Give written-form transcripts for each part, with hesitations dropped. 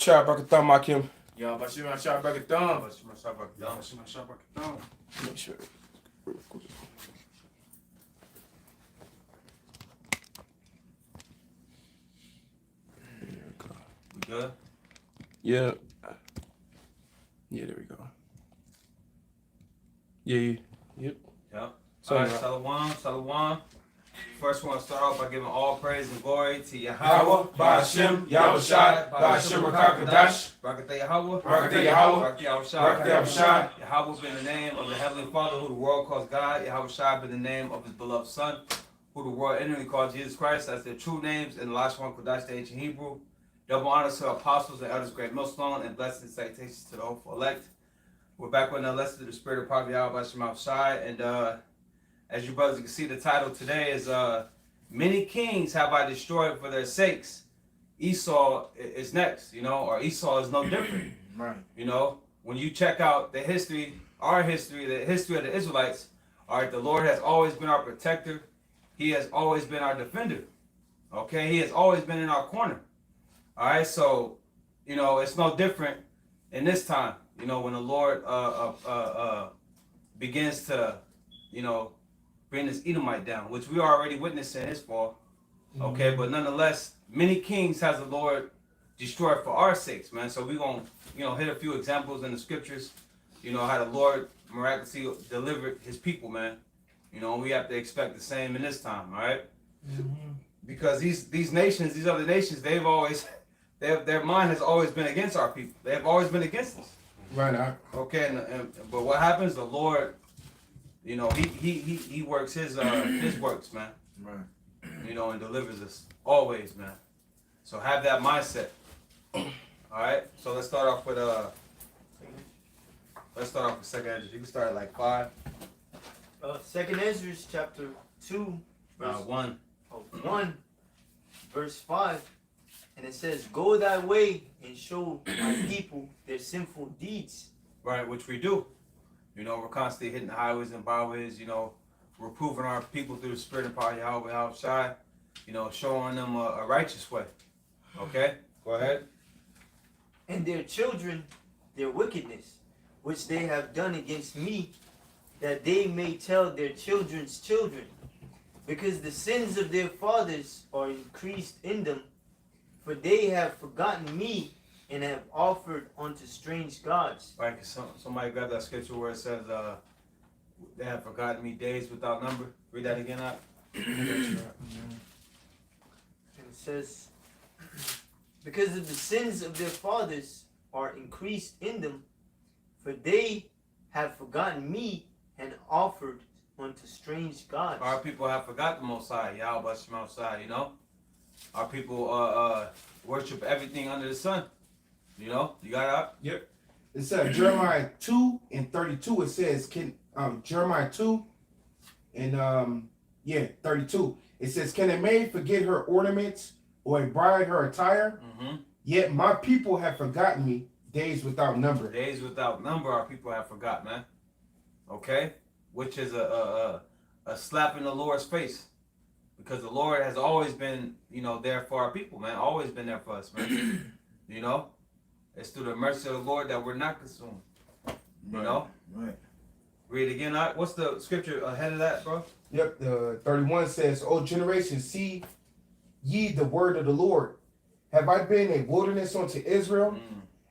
Shah Bakatham Makim. Ya Bashima Shah Bakatham. Bashima Shah Bakatham. Bashima Shah Bakatham. Make sure. We good? Yeah. Yeah, there we go. Yeah. Yep. Yep. So, Alright, Salawam. First, we want to start off by giving all praise and glory to Yahweh. Yahweh, Ba'ashem, Yahushai, Ba'ashem Rakakadash, Barakatah Yahweh. Barakatah Yahweh, Barakatah Yahushai. Barakatah Yahushai. Yahweh be in the name of the Heavenly Father, who the world calls God. Yahushai be in the name of His beloved Son, who the world inwardly calls Jesus Christ. That's their true names in the last one, Kodash, the ancient Hebrew. Double honors to apostles and elders, great millstone, and blessings and salutations to the hopeful elect. We're back with another lesson to the Spirit of Prophet Yahweh Shai. And as you brothers can see, the title today is Many Kings Have I Destroyed for Their Sakes. Esau is next, or Esau is no different. Right. When you check out the history, our history, the history of the Israelites, all right, the Lord has always been our protector. He has always been our defender. Okay, He has always been in our corner. All right, so, it's no different in this time, when the Lord begins to, bring this Edomite down, which we are already witnessing His fall. Okay, but nonetheless, many kings has the Lord destroyed for our sakes, man. So we're going to, hit a few examples in the scriptures, how the Lord miraculously delivered His people, man. We have to expect the same in this time, all right? Mm-hmm. Because these nations, these other nations, their mind has always been against our people. They have always been against us. Right now. Okay, but what happens? The Lord, he works His works, man. Right. And delivers us always, man. So have that mindset. All right. So let's start off with Second Ezra. You can start at like 5. Second Ezra chapter 2, verse 1. 1, verse 5, and it says, "Go thy way and show my people their sinful deeds." Right, which we do. We're constantly hitting the highways and byways. We're proving our people through the Spirit and power of Yahweh Yahushai, showing them a righteous way. Okay? Go ahead. "And their children, their wickedness, which they have done against me, that they may tell their children's children, because the sins of their fathers are increased in them, for they have forgotten me and have offered unto strange gods." Right, because somebody grab that scripture where it says, they have forgotten me days without number. Read that again out. And it says, "Because of the sins of their fathers are increased in them, for they have forgotten me and offered unto strange gods." Our people have forgotten the Most High, Yahweh Shai, Our people worship everything under the sun. You got it? Yep. It says Jeremiah 2 and 32. It says, Jeremiah 2 and 32. It says, "Can a maid forget her ornaments or a bride her attire? Mm-hmm. Yet my people have forgotten me days without number." Days without number, our people have forgotten, man. Okay? Which is a slap in the Lord's face. Because the Lord has always been, there for our people, man. Always been there for us, man. It's through the mercy of the Lord that we're not consumed. Right. Read it again. What's the scripture ahead of that, bro? Yep. The 31 says, "O generation, see ye the word of the Lord. Have I been a wilderness unto Israel,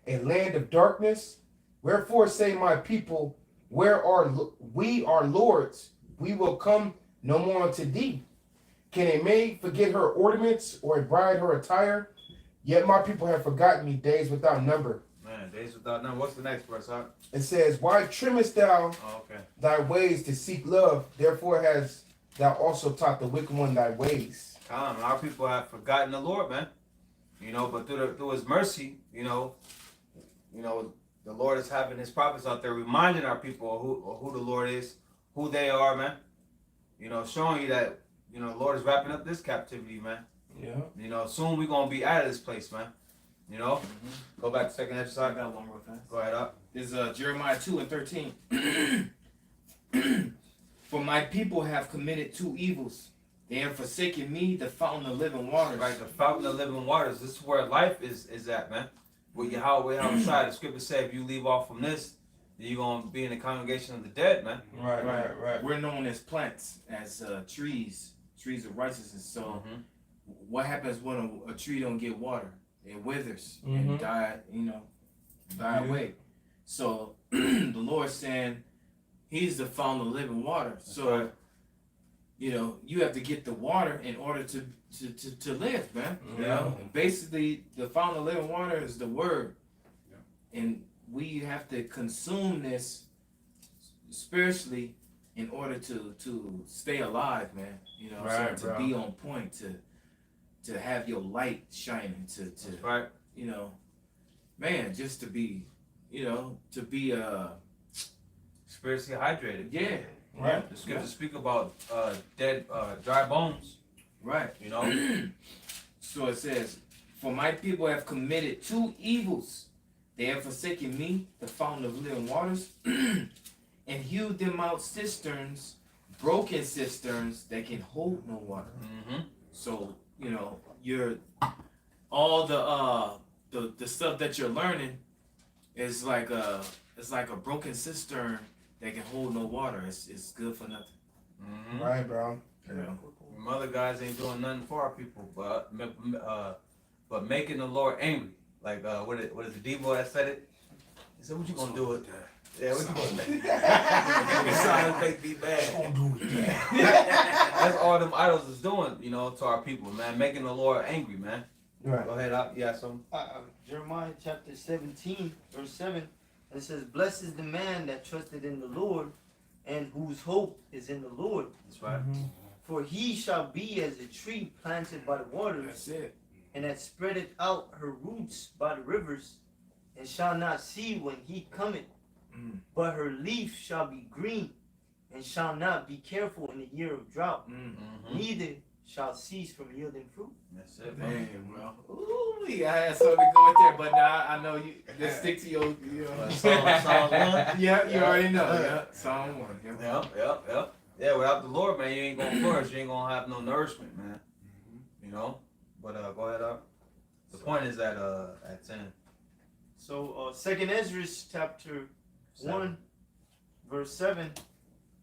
a land of darkness? Wherefore say my people, where are we are lords? We will come no more unto thee. Can a maid forget her ornaments or a bride her attire? Yet my people have forgotten me days without number." Man, days without number. What's the next verse, huh? It says, "Why trimmest thou thy ways to seek love? Therefore hast thou also taught the wicked one thy ways." Our people have forgotten the Lord, man. But through His mercy, the Lord is having His prophets out there reminding our people of who the Lord is, who they are, man. Showing you that, the Lord is wrapping up this captivity, man. Yeah. Soon we're going to be out of this place, man. Go back to second exercise. I got one real fast. Go ahead up. This is Jeremiah 2 and 13. "For my people have committed 2 evils. They have forsaken me, the fountain of living waters." Right, the fountain of living waters. This is where life is at, man. with Yahweh, the scripture said, if you leave off from this, then you're gonna be in the congregation of the dead, man. Right. We're known as plants, as trees of righteousness. So what happens when a tree don't get water? It withers and die away. So the Lord's saying He's the fountain of living water. That's so right. You have to get the water in order to live, man. Mm-hmm. You know, basically the fountain of living water is the word, and we have to consume this spiritually in order to stay alive, man. You know, Right, so to be on point, to have your light shining, to Right. you know, man, just to be, to be Spiritually hydrated. yeah, Right. The scriptures speak about dead, dry bones. right. You know. So it says, "For my people have committed two evils. They have forsaken me, the fountain of living waters, and hewed them out cisterns, broken cisterns that can hold no water." Mm-hmm. So you're all the stuff that you're learning is like a broken cistern that can hold no water. It's good for nothing. Mm-hmm. Right, bro. You know? Them other guys ain't doing nothing for our people, but making the Lord angry. Like what is the Debo that said it? He said, "What you gonna do with that? Yeah, what you gonna do? Silent faith be bad." That's all them idols is doing, to our people, man. Making the Lord angry, man. Right. Go ahead, up. Yeah, some. Jeremiah chapter 17, verse 7, it says, "Blessed is the man that trusted in the Lord, and whose hope is in the Lord. That's right. For he shall be as a tree planted by the waters, That's it. and that spreadeth out her roots by the rivers, and shall not see when he cometh, but her leaf shall be green, and shall not be careful in the year of drought, Mm-hmm. neither shall cease from yielding fruit." That's it, man. Damn, bro. Ooh, I had something to go with there, but now I know you. Just stick to your. Psalm 1. Yeah, you already know. Yeah, Psalm 1. Yep. Yeah, without the Lord, man, you ain't gonna flourish. You ain't gonna have no nourishment, man. You know. But go ahead, up. The point is at 10. So 2nd Ezra chapter 1, verse 7,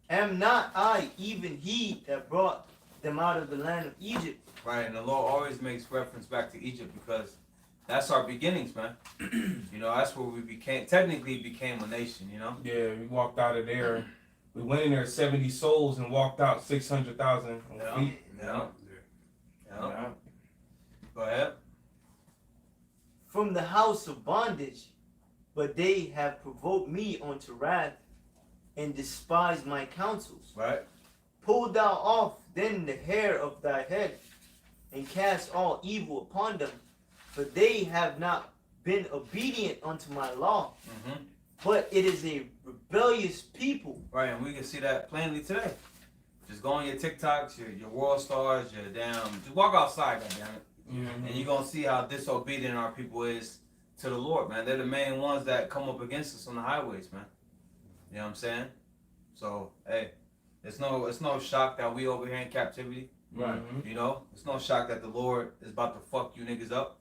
"Am not I even he that brought them out of the land of Egypt?" Right, and the Lord always makes reference back to Egypt because that's our beginnings, man. That's where we technically became a nation, Yeah, we walked out of there. We went in there 70 souls and walked out 600,000 Yeah. feet. Yeah. Go ahead. "From the house of bondage, but they have provoked me unto wrath, and despised my counsels. Right. Pull thou off then the hair of thy head, and cast all evil upon them, for they have not been obedient unto my law, Mm-hmm. but it is a rebellious people." Right, and we can see that plainly today. Just go on your TikToks, your world stars, your just walk outside, goddammit. Mm-hmm. And you're gonna see how disobedient our people is to the Lord, man. They're the main ones that come up against us on the highways, man. You know what I'm saying? So, hey, it's no shock that we over here in captivity. Right. It's no shock that the Lord is about to fuck you niggas up.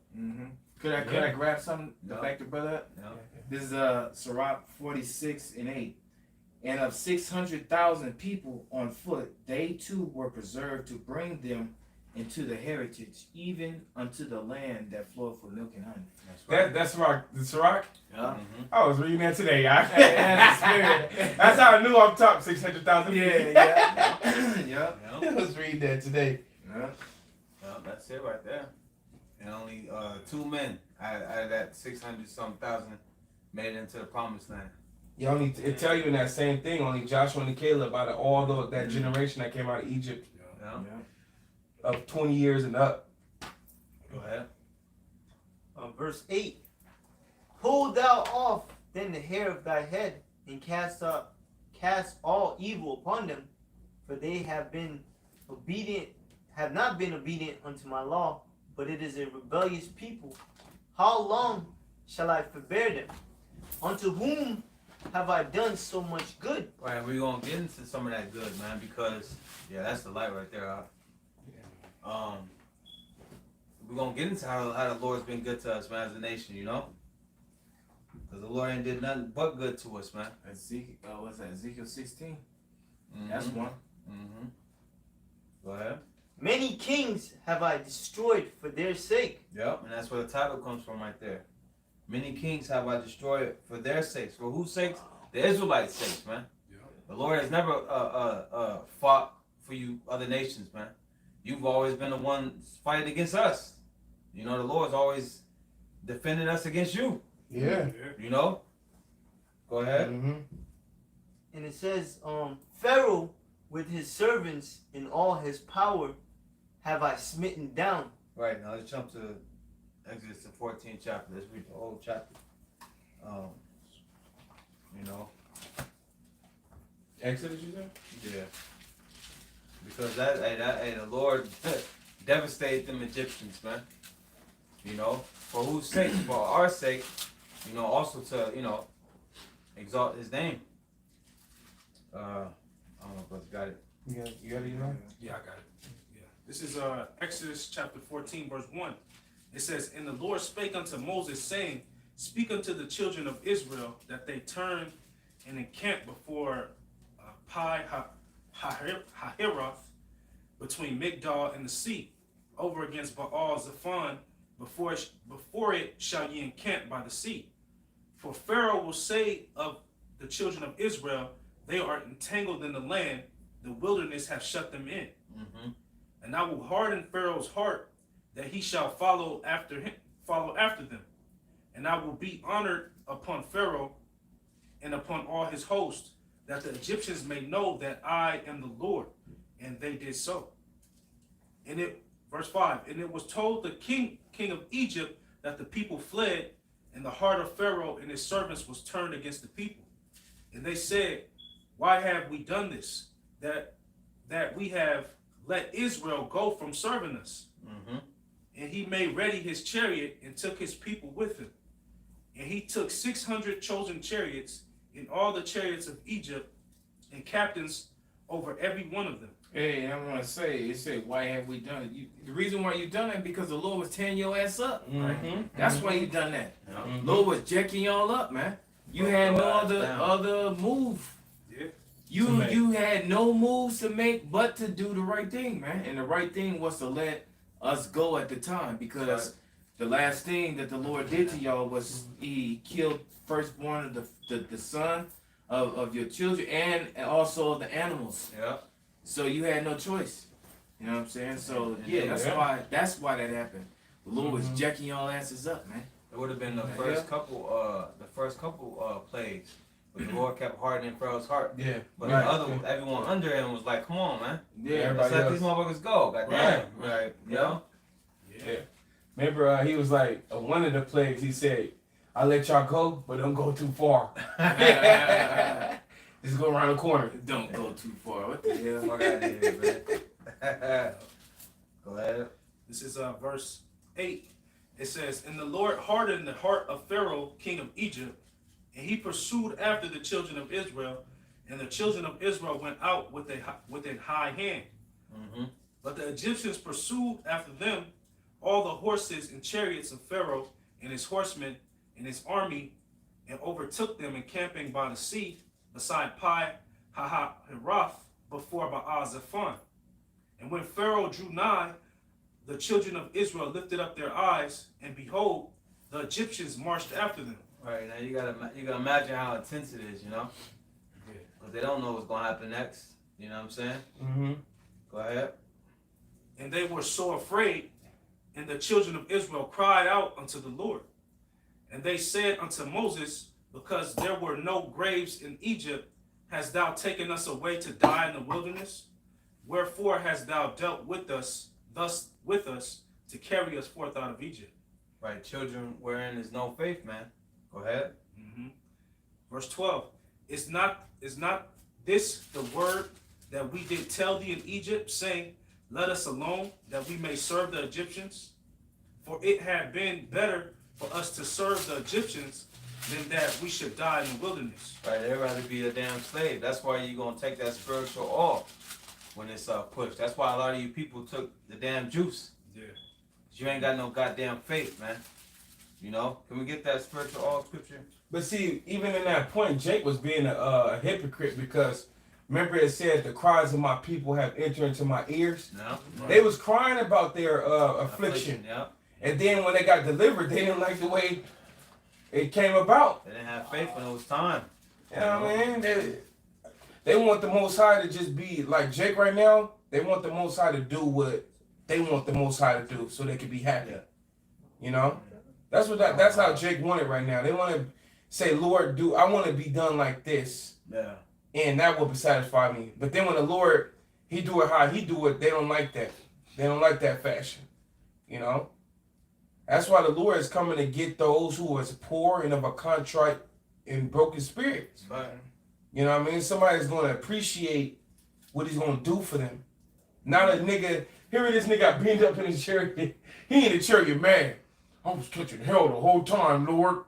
Could I grab something to Yeah. back the brother up? You know? This is Sirach 46:8. "And of 600,000 people on foot, they too were preserved to bring them into the heritage, even unto the land that floweth with milk and honey." That's right. That's rock. That's rock. Yeah. Mhm. I was reading that today, y'all. That's the spirit. That's how I knew I'm top 600,000 feet. Yeah. Yeah. Yeah. I was reading that today. Yeah. Yeah, that's it right there. And only 2 men out of that 600-some thousand made it into the promised land. Yeah, it tell you in that same thing. Only Joshua and Caleb out of all that generation that came out of Egypt Yeah. of 20 years and up. Go ahead. Verse 8, "Pull thou off then the hair of thy head, and cast all evil upon them, for they have not been obedient unto my law, but it is a rebellious people. How long shall I forbear them? Unto whom have I done so much good?" Right, we're gonna get into some of that good, man, because that's the light right there. We're gonna get into how the Lord's been good to us, man, as a nation, Because the Lord ain't did nothing but good to us, man. Ezekiel, what's that? Ezekiel 16. Mhm. That's one. Mm-hmm. Go ahead. Many kings have I destroyed for their sake. Yep, and that's where the title comes from right there. Many kings have I destroyed for their sakes. For whose sakes? The Israelites' sakes, man. The Lord has never fought for you other nations, man. You've always been the one fighting against us. You know, the Lord's always defending us against you. Yeah. You know? Go ahead. Mm-hmm. And it says, Pharaoh with his servants in all his power have I smitten down. Right, now let's jump to Exodus the 14th chapter. Let's read the whole chapter. You know? Exodus, you said? Yeah. Because the Lord devastated them Egyptians, man. You know? For whose sake? For our sake. You know, also to, you know, exalt his name. I don't know if you got it. You got it, you know? Yeah, I got it. Yeah. This is Exodus chapter 14, verse 1. It says, And the Lord spake unto Moses, saying, Speak unto the children of Israel, that they turn and encamp before Pi Hahiroth, between Migdol and the sea, over against Baal Zephon, before it shall ye encamp by the sea. For Pharaoh will say of the children of Israel, they are entangled in the land, the wilderness hath shut them in. Mm-hmm. And I will harden Pharaoh's heart, that he shall follow after them. And I will be honored upon Pharaoh and upon all his host, that the Egyptians may know that I am the Lord. And they did so. And it, verse 5, and it was told the king of Egypt that the people fled, and the heart of Pharaoh and his servants was turned against the people. And they said, Why have we done this? That we have let Israel go from serving us. Mm-hmm. And he made ready his chariot and took his people with him. And he took 600 chosen chariots and all the chariots of Egypt and captains over every one of them. Hey, I want to say, it said, why have we done it? The reason why you done it because the Lord was tearing your ass up. Right? Mm-hmm. That's why you done that. Mm-hmm. Lord was jacking y'all up, man. You had no other move. Yeah. You had no moves to make but to do the right thing, man. And the right thing was to let us go at the time, because the last thing that the Lord did to y'all was he killed firstborn of the son of your children and also the animals. Yeah. So you had no choice. You know what I'm saying? So yeah, that's why that happened. The Lord was jacking y'all asses up, man. It would have been the first couple plagues. But the Lord kept hardening Pharaoh's heart. Yeah. But the other, everyone under him was like, come on, man. Yeah, Let's let these motherfuckers go. Goddamn. Right. You know? Yeah. Remember, he was like, one of the plagues, he said, I'll let y'all go, but don't go too far. Just go around the corner. Don't go too far. What the hell? Fuck out of here, man. Go ahead. This is verse 8. It says, And the Lord hardened the heart of Pharaoh, king of Egypt, and he pursued after the children of Israel, and the children of Israel went out with a high hand. Mm-hmm. But the Egyptians pursued after them all the horses and chariots of Pharaoh and his horsemen and his army, and overtook them encamping by the sea beside Pi Hahiroth before Baal Zephon. And when Pharaoh drew nigh, the children of Israel lifted up their eyes, and behold, the Egyptians marched after them. Right, now you gotta imagine how intense it is, you know? Yeah. Because they don't know what's gonna happen next. You know what I'm saying? Mm-hmm. Go ahead. And they were so afraid, and the children of Israel cried out unto the Lord. And they said unto Moses, Because there were no graves in Egypt, hast thou taken us away to die in the wilderness? Wherefore hast thou dealt with us, thus with us, to carry us forth out of Egypt? Right, children wherein is no faith, man. Go ahead. Mm-hmm. Verse 12. Is not this the word that we did tell thee in Egypt, saying, Let us alone, that we may serve the Egyptians? For it had been better for us to serve the Egyptians than that we should die in the wilderness. Right, they'd rather be a damn slave. That's why you're gonna take that spiritual off when it's pushed. That's why a lot of you people took the damn juice. Yeah. You ain't got no goddamn faith, man. You know, can we get that spiritual all scripture? But see, even in that point, Jake was being a hypocrite because remember it said the cries of my people have entered into my ears. No. They was crying about their affliction, Yeah. and then when they got delivered, they didn't like the way it came about. They didn't have faith when it was time. You know what I mean? They want the Most High to just be like Jake right now. They want the Most High to do what they want the Most High to do, so they can be happy. Yeah. You know, that's how Jake want it right now. They want to say, Lord, I want to be done like this, Yeah. and that will satisfy me. But then when the Lord, He do it how He do it, they don't like that. They don't like that fashion. You know, that's why the Lord is coming to get those who is poor and of a contrite and broken spirit. Right. You know what I mean? Somebody's going to appreciate what He's going to do for them. Not a nigga, here this nigga got beamed up in his chariot. He in the chariot, man. I was catching hell the whole time, Lord.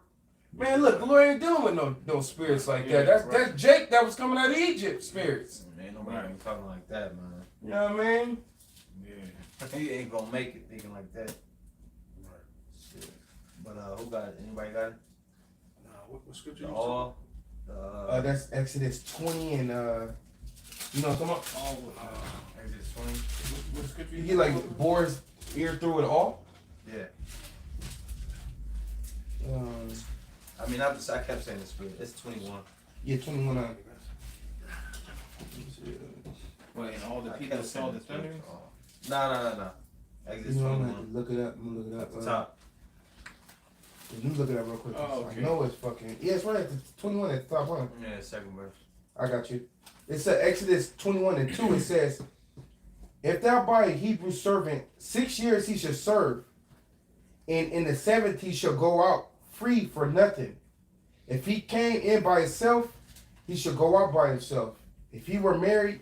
Man, look, the Lord ain't dealing with no spirits like that. That's Jake that was coming out of Egypt spirits. Ain't nobody even talking like that, man. You know what I mean? Yeah. You ain't gonna make it thinking like that. Right. Shit. But who got it? Anybody got it? Nah, what scripture The you all. That's Exodus 20 and, you know what I'm talking about? Exodus 20. What scripture You get like Boar's ear through it all. Yeah. Um, I mean, I kept saying the spirit. It's 21. yeah, 21. Well, and all the I people kept saw saying the thunder. No. Exodus You know, I'm 21. gonna have to look it up. I'm gonna look it up. At the top. Let me look it up real quick. Oh, okay. I know it's fucking. Yeah, it's right at the 21 at the top, huh? Yeah, second verse. I got you. It's Exodus 21 and 2. It says, if thou buy a Hebrew servant, 6 years he shall serve, and in the 7th he shall go out free for nothing. If he came in by himself, he shall go out by himself. If he were married,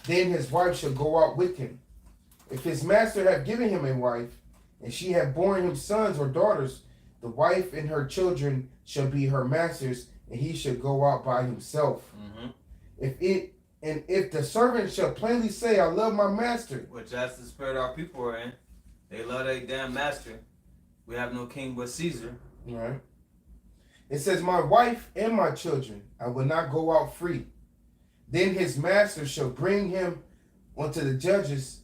then his wife shall go out with him. If his master have given him a wife, and she have borne him sons or daughters, the wife and her children shall be her master's, and he shall go out by himself. Mm-hmm. If the servant shall plainly say, I love my master. Which that's the spirit our people are in. They love their damn master. We have no king but Caesar. Right. It says, my wife and my children, I will not go out free. Then his master shall bring him unto the judges.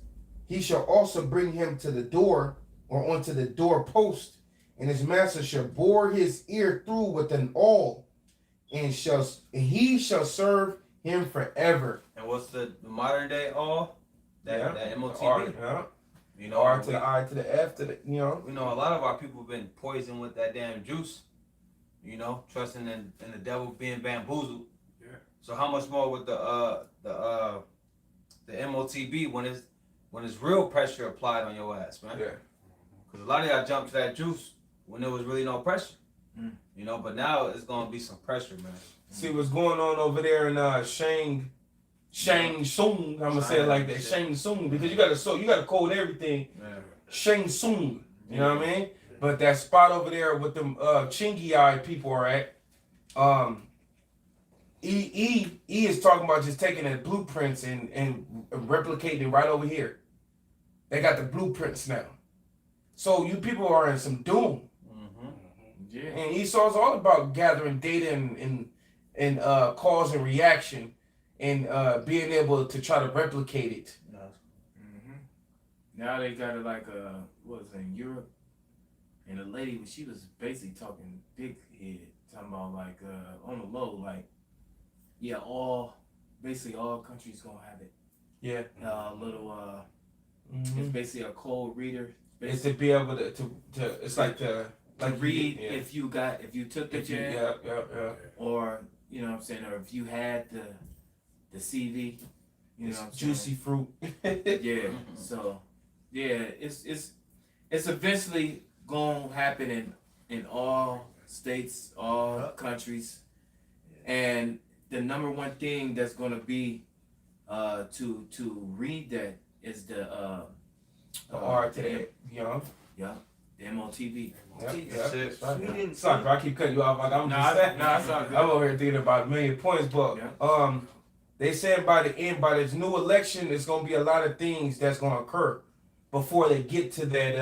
He shall also bring him to the door or onto the door post, and his master shall bore his ear through with an awl, and he shall serve him forever. And what's the modern day all? That MOTB. R, yeah. You know, R to the I to the F to the, you know. We know a lot of our people have been poisoned with that damn juice. You know, trusting in the devil being bamboozled. Yeah. So how much more with the MOTB when it's real pressure applied on your ass, man? Yeah. Because a lot of y'all jumped to that juice when there was really no pressure. Mm. You know, but now it's gonna be some pressure, man. See what's going on over there in Shang Tsung. I'm gonna say it like that, Shang Tsung, because you gotta code everything. Yeah. Shang Tsung, you know what I mean? But that spot over there with them Chingy eye people are at, E is talking about just taking the blueprints and replicating it right over here. They got the blueprints now. So you people are in some doom. Mm-hmm. Yeah. And Esau's all about gathering data and cause and reaction and being able to try to replicate it. Mm-hmm. Now they got it like what was it, in Europe, and the lady, she was basically talking big head, talking about like on the low, like yeah, basically all countries gonna have it. Yeah. It's basically a code reader. It's to be able to it's like to read yeah. if you took the jab, yeah. or you know what I'm saying, or if you had the CV, you know what I'm Juicy fruit. saying? Yeah. So yeah, it's eventually gonna happen in all states, all countries, and the number one thing that's gonna be to read that is the R to the, you know. yeah, the MOTV. Shit. Sorry, bro, I keep cutting you off. Like I'm just saying. it's all good. I'm over here thinking about a million points, but they said by the end, by this new election, there's gonna be a lot of things that's gonna occur before they get to that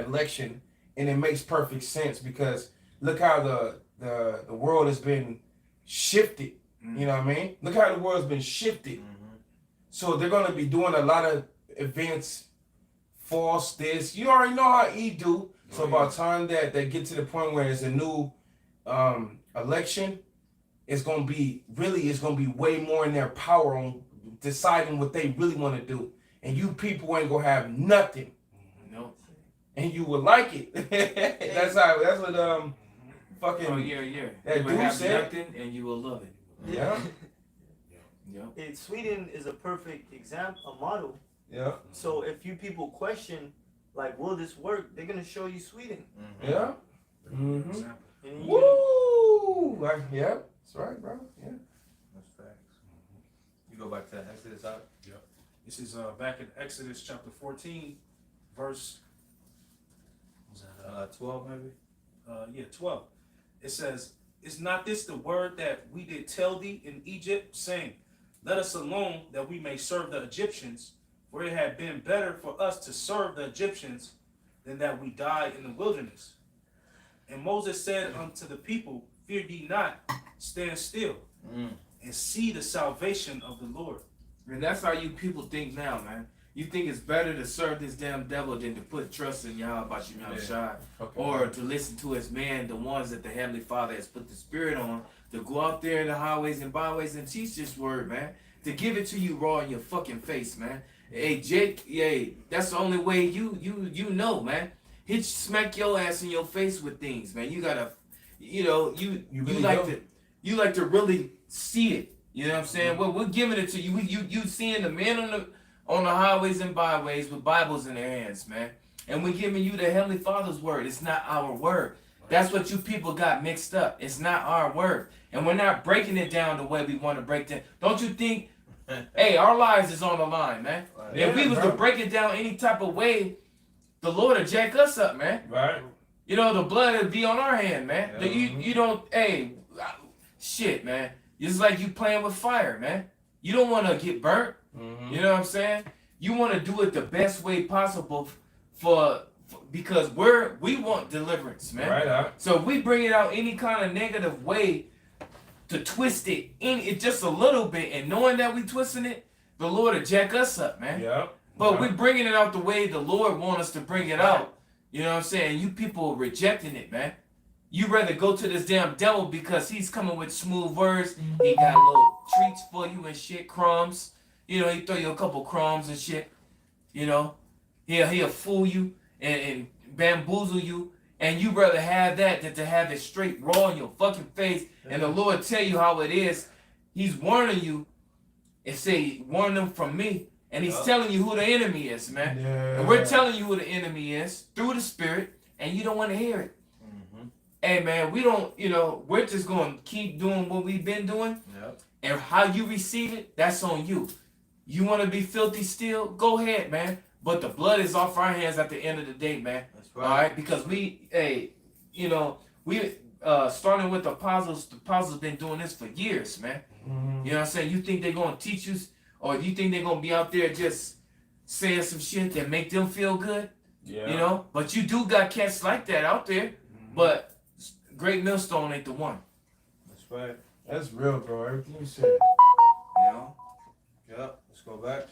election, and it makes perfect sense because look how the world has been shifted. You know what I mean? Look how the world's been shifted. So they're gonna be doing a lot of events, false this. You already know how E do. So by the time that they get to the point where there's a new election, it's gonna be way more in their power on deciding what they really want to do. And you people ain't gonna have nothing. No. And you will like it. That's what fucking Oh yeah. that You will dude have said. nothing and you will love it. Yeah. Yep. Sweden is a perfect example, a model. Yeah. So if you people question, like, will this work? They're gonna show you Sweden. Yeah. Example. And you Woo! Yeah. That's right, bro. Yeah. That's facts. You go back to Exodus out. This is back in Exodus chapter 14, verse. Was that 12 maybe. 12. It says, "Is not this the word that we did tell thee in Egypt, saying, Let us alone, that we may serve the Egyptians? For it had been better for us to serve the Egyptians than that we die in the wilderness. And Moses said unto the people, Fear ye not, stand still, and see the salvation of the Lord." And that's how you people think now, man. You think it's better to serve this damn devil than to put trust in Yahweh Shai, or to listen to his man, the ones that the Heavenly Father has put the Spirit on, to go out there in the highways and byways and teach this word, man. To give it to you raw in your fucking face, man. Hey, Jake, that's the only way you know, man. He'd smack your ass in your face with things, man. You gotta, you like to really see it. You know what I'm saying? Well, we're giving it to you. You seeing the men on the highways and byways with Bibles in their hands, man. And we're giving you the Heavenly Father's word. It's not our word. That's what you people got mixed up. It's not our word. And we're not breaking it down the way we want to break it. Don't you think, hey, our lives is on the line, man. If we was to break it down any type of way, the Lord would jack us up, man. Right. You know, the blood would be on our hand, man. You don't, shit, man. It's like you playing with fire, man. You don't want to get burnt. You know what I'm saying? You want to do it the best way possible because we want deliverance, man. Right. So if we bring it out any kind of negative way to twist it just a little bit, and knowing that we twisting it, the Lord will jack us up, man. Yeah. But we're bringing it out the way the Lord wants us to bring it out. You know what I'm saying? You people are rejecting it, man. You rather go to this damn devil because he's coming with smooth words. He got little treats for you and shit, crumbs. You know, he throw you a couple crumbs and shit. You know, he'll fool you and bamboozle you. And you rather have that than to have it straight raw in your fucking face. And the Lord tell you how it is. He's warning you and say, warn them from me. And he's telling you who the enemy is, man. Yeah. And we're telling you who the enemy is through the Spirit, and you don't want to hear it. Hey, man, we're just going to keep doing what we've been doing. Yep. And how you receive it, that's on you. You want to be filthy still? Go ahead, man. But the blood is off our hands at the end of the day, man. That's right. All right? Because we starting with the apostles been doing this for years, man. You know what I'm saying? You think they're going to teach us, or you think they're going to be out there just saying some shit that make them feel good? Yeah. You know? But you do got cats like that out there. But Great Millstone ain't the one. That's right. That's real, bro. Everything you said. You know? Yep. Let's go back.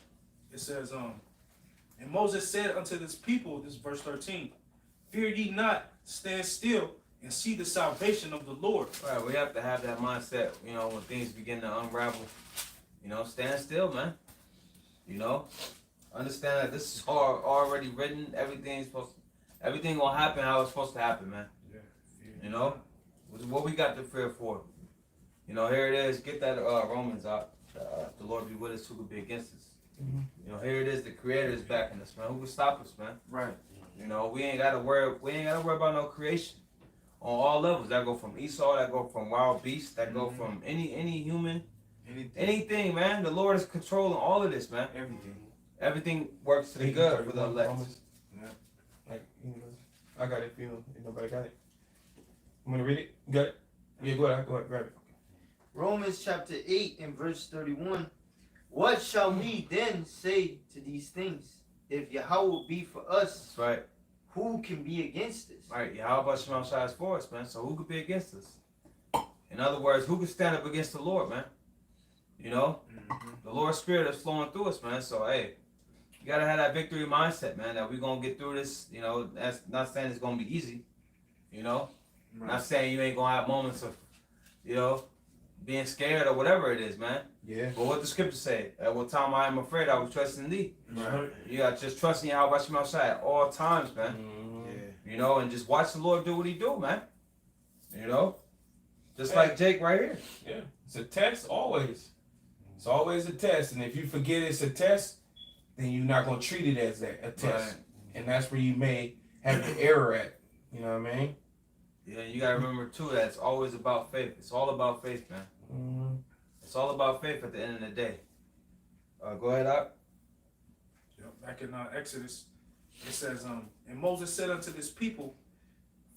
It says, and Moses said unto this people, this is verse 13, Fear ye not, stand still, and see the salvation of the Lord. Right, we have to have that mindset, you know, when things begin to unravel. You know, stand still, man. You know? Understand that this is already written. Everything gonna happen how it's supposed to happen, man. You know? What we got to fear for? You know, here it is. Get that Romans out. The Lord be with us, who could be against us. You know, here it is. The Creator is backing us, man. Who could stop us, man? Right. You know, we ain't gotta worry about no creation. On all levels. That go from Esau, that go from wild beasts, that go from any human, anything, man. The Lord is controlling all of this, man. Everything works to the good for the elect. Like, I got it. If nobody got it. I'm gonna read it. You got it? Yeah, go ahead, grab it. Romans chapter 8 and verse 31. What shall we then say to these things? If Yahweh be for us, That's right. who can be against us? Right, Yahweh Shema Shai is for us, man. So who could be against us? In other words, who could stand up against the Lord, man? You know? The Lord's Spirit is flowing through us, man. So, hey, you got to have that victory mindset, man, that we're going to get through this. You know, that's not saying it's going to be easy, you know? Right. Not saying you ain't going to have moments of, you know, being scared or whatever it is, man. Yeah. But what the scripture say, at what time I am afraid, I will trust in thee. Right. You got to just trust in Yahweh Shema Shai at all times, man. Yeah. You know, and just watch the Lord do what he do, man. You know? Just like Jake right here. Yeah. It's a test always. It's always a test. And if you forget it's a test, then you're not going to treat it as a test. Right. And that's where you may have the error at. You know what I mean? Yeah, you got to remember, too, that it's always about faith. It's all about faith, man. Mm-hmm. It's all about faith at the end of the day. Go ahead, Op. Back in Exodus, it says, and Moses said unto this people,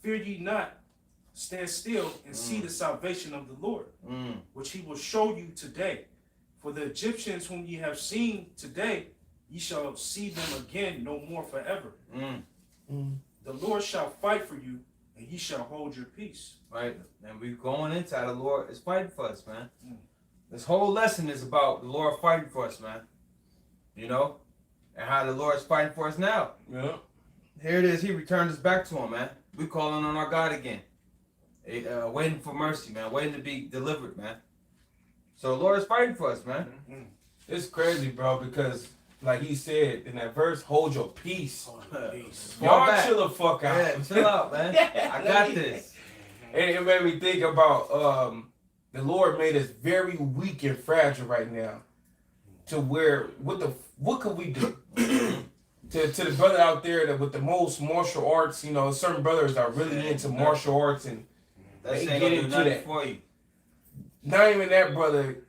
fear ye not, stand still and see the salvation of the Lord, which he will show you today. For the Egyptians whom ye have seen today, ye shall see them again no more forever. The Lord shall fight for you, and ye shall hold your peace. Right? And we're going into how the Lord is fighting for us, man. This whole lesson is about the Lord fighting for us, man. You know? And how the Lord is fighting for us now. Yeah. Here it is. He returned us back to him, man. We calling on our God again. Waiting for mercy, man. Waiting to be delivered, man. So the Lord is fighting for us, man. It's crazy, bro, because like he said in that verse, hold your peace. Peace. Fall Y'all back. chill the fuck out. Yeah, chill out, man. I got this. And it made me think about the Lord made us very weak and fragile right now. To where what could we do? to the brother out there that with the most martial arts, you know, certain brothers are really into martial arts and That they shit get gonna do into nothing that. for you. Not even that brother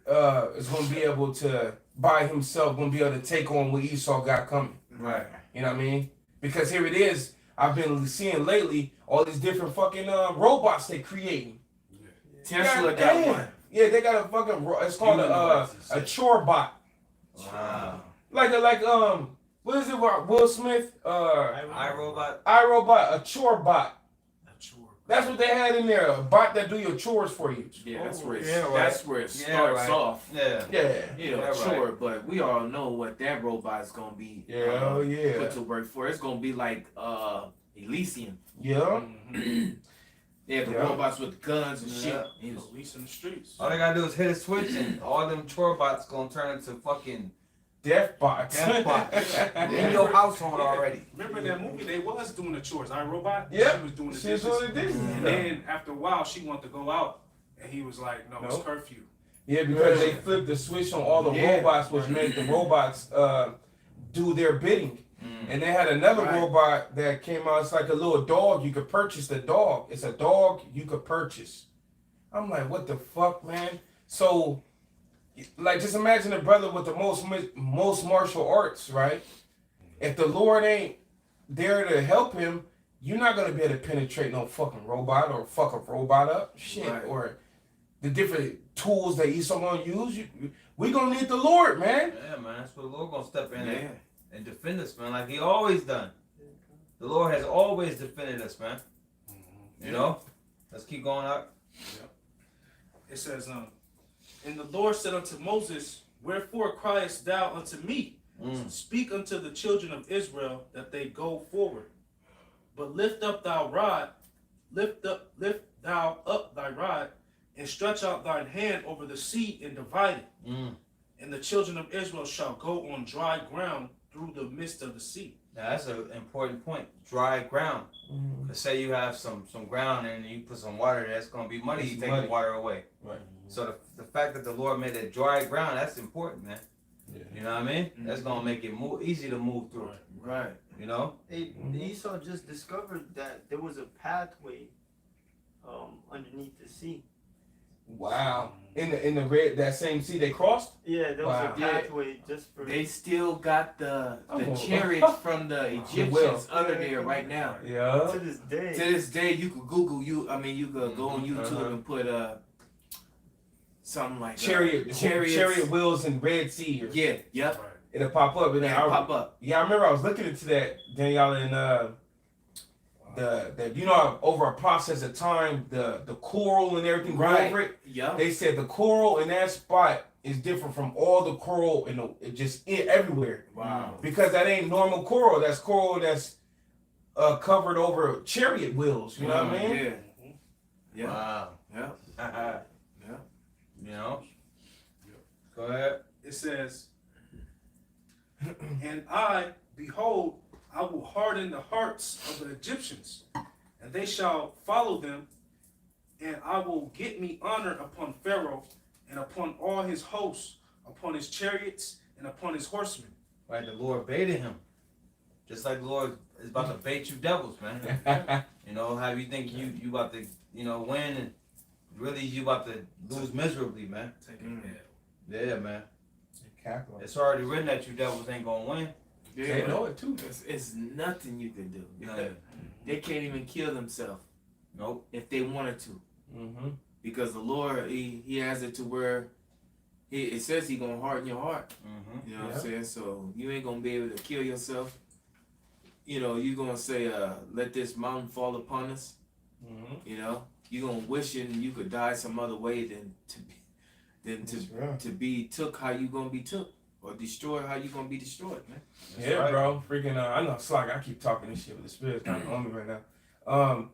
is gonna be able to by himself gonna be able to take on what Esau got coming. Right. You know what I mean? Because here it is, I've been seeing lately all these different fucking robots they creating. Tesla God got damn. one. Yeah, they got a fucking it's called a chore bot. Wow. Like what is it? Will Smith? iRobot. iRobot, a chore bot. That's what they had in there, a bot that do your chores for you. Yeah, that's where Yeah, right. that's where it starts off. Yeah. Yeah. You know, Yeah, sure, right. but we all know what that robot's gonna be. Yeah, yeah. Put to work for. It's gonna be like Elysium. Yeah. They have the Yeah. robots with guns and shit. Yeah. Police in the streets. All they gotta do is hit a switch and all them chore bots gonna turn into fucking Death bots. death bots in your household already. Remember that movie? They was doing the chores. iRobot. Yep. She was doing the She was dishes. doing the dishes. And then after a while, she wanted to go out, and he was like, "No, it's Nope. curfew." Yeah, because they flipped the switch on all the Yeah. robots, which made the robots do their bidding. And they had another Right. robot that came out. It's like a little dog. You could purchase the dog. It's a dog you could purchase. I'm like, what the fuck, man? So, like, just imagine a brother with the most martial arts, right? If the Lord ain't there to help him, you're not gonna be able to penetrate no fucking robot or fuck a robot up, shit, Right. or the different tools that Esau gonna use. We gonna need the Lord, man. Yeah, man. That's where the Lord gonna step in Yeah. and defend us, man, like he always done. The Lord has always defended us, man. You know? Let's keep going up. It says, and the Lord said unto Moses, "Wherefore criest thou unto me? Speak unto the children of Israel that they go forward. But lift up thou rod, lift thou up thy rod, and stretch out thine hand over the sea and divide it. And the children of Israel shall go on dry ground through the midst of the sea." Now, that's an important point. Dry ground. Cause say you have some ground and you put some water there, it's gonna be muddy. You It's take muddy. the water away. Right. So the fact that the Lord made it dry ground, that's important, man. Yeah. You know what I mean? That's gonna make it easy to move through. Right. You know? Hey, Esau just discovered that there was a pathway underneath the sea. Wow. In the red that same sea they crossed? Yeah, there was Wow. a pathway just for. They still got the Oh. chariots from the Egyptians under there right now. Yeah. to this day. To this day, you could Google you could go on YouTube and put something like Chariot wheels in Red Sea. Or, Yeah. Yep. Right. It'll pop up. And then Yeah, pop up. Yeah, I remember I was looking into that, Danielle, and the you know over a process of time the coral and everything grew Right. over it. Yeah. They said the coral in that spot is different from all the coral in the everywhere. Wow. Because that ain't normal coral. That's coral that's covered over chariot wheels. You know what I mean? Yeah. Yeah. Wow. Yeah. Yeah. Yeah. You know? Go ahead. It says, and I, behold, I will harden the hearts of the Egyptians, and they shall follow them, and I will get me honor upon Pharaoh and upon all his hosts, upon his chariots and upon his horsemen. Right, the Lord baited him. Just like the Lord is about to bait you devils, man. You know, how you think you about to, you know, win, and really you about to lose miserably, man. Yeah, man. Capital. It's already written that you devils ain't gonna win. They know it too. It's nothing you can do. Nothing. They can't even kill themselves Nope. if they wanted to, Mm-hmm. because the Lord he has it to where it says he gonna harden your heart. Mm-hmm. You know what I'm saying? So you ain't gonna be able to kill yourself. You know, you gonna say, let this mountain fall upon us. Mm-hmm. You know, you gonna wish it and you could die some other way than to be took how you gonna be took, or destroyed how you gonna be destroyed, man. Yeah, right. bro. Freaking I know it's like I keep talking this shit, but the spirit's kind of on me right now.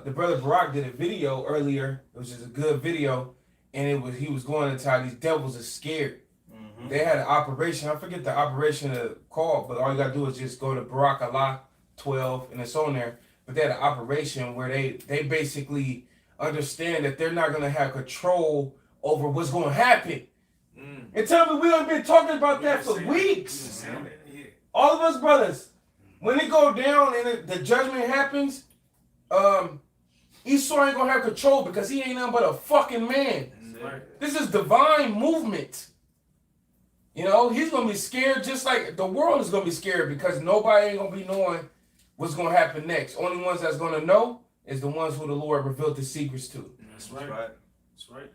The brother Barack did a video earlier. It was just a good video, and he was going into how these devils are scared. Mm-hmm. They had an operation. I forget the operation called, but all you gotta do is just go to Barack Allah 12, and it's on there. But they had an operation where they basically understand that they're not gonna have control over what's gonna happen. And tell me, we done been talking about that for weeks. All of us brothers, when it go down and the judgment happens, Esau ain't gonna have control because he ain't nothing but a fucking man. This is divine movement. You know, he's gonna be scared just like the world is gonna be scared because nobody ain't gonna be knowing what's gonna happen next. Only ones that's gonna know is the ones who the Lord revealed the secrets to. That's right. That's right.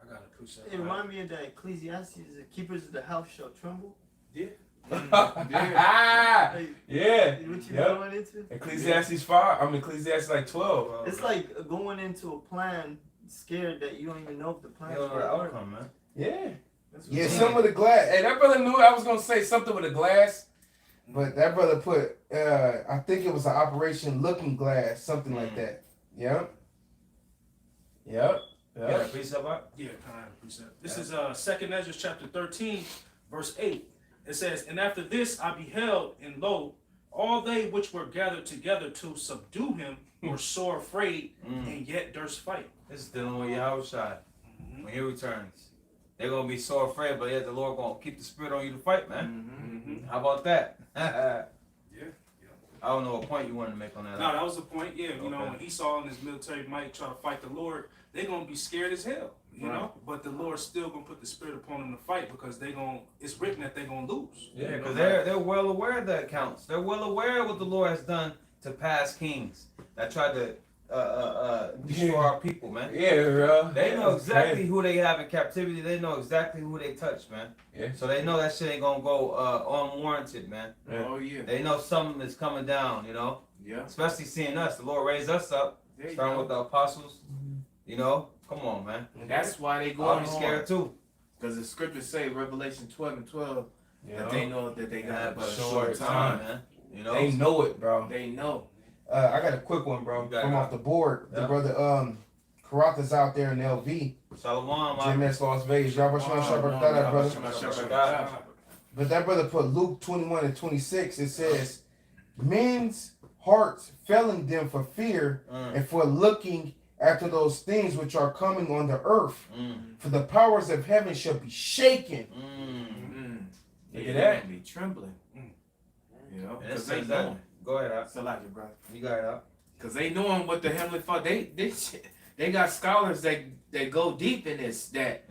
I gotta appreciate It remind me of that Ecclesiastes, the keepers of the house shall tremble. Yeah. Like, Yeah. what you Yep. going into? Ecclesiastes 5. I mean Ecclesiastes like 12. It's like going into a plan scared that you don't even know if the plan You is don't know the gonna work. outcome, man. Yeah. That's what Yeah, I'm some of the glass. Hey, that brother knew I was gonna say something with a glass, but that brother put I think it was an Operation Looking Glass, something like that. Yep. Yep. You got a precept up? Yeah, kind of precept. This is 2nd Ezra chapter 13, verse 8. It says, and after this I beheld, and lo, all they which were gathered together to subdue him were sore afraid, and yet durst fight. This is dealing with Yahushua when he returns. They're gonna be so afraid, but yet the Lord gonna keep the spirit on you to fight, man. How about that? Yeah. I don't know what point you wanted to make on that. No, that was the point. Yeah, you know, Okay. when Esau and his military might try to fight the Lord, they're gonna be scared as hell, you know. But the Lord's still gonna put the spirit upon them to fight because it's written that they're gonna lose. Yeah, because they're well aware of the accounts. They're well aware of what the Lord has done to past kings that tried to destroy our people, man. Yeah, bro. They know exactly who they have in captivity. They know exactly who they touch, man. Yeah. So they know that shit ain't gonna go unwarranted, man. Yeah. Oh yeah. They know something is coming down, you know. Yeah. Especially seeing us, the Lord raised us up, There you starting go. with the apostles. You know, come on, man. That's why they go I'll on be scared too. because the scriptures say Revelation 12:12 Yeah. that they know that they got but a short short time. time. man. You know, They know it, bro. They know. I got a quick one, bro. You got From it. off the board. The Yeah. brother Karatha's out there in LV. Shalom, GMS Las Vegas. Y'all brother. brother. But that brother put Luke 21 and 26. It says, men's hearts failing them for fear and for looking after those things which are coming on the earth. For the powers of heaven shall be shaken. Look at that. They be trembling. You know, And it because they says that. know. Go ahead, Al. So like it, bro. You got it out. Because they knowing what the Heavenly Father, they got scholars that go deep in this, that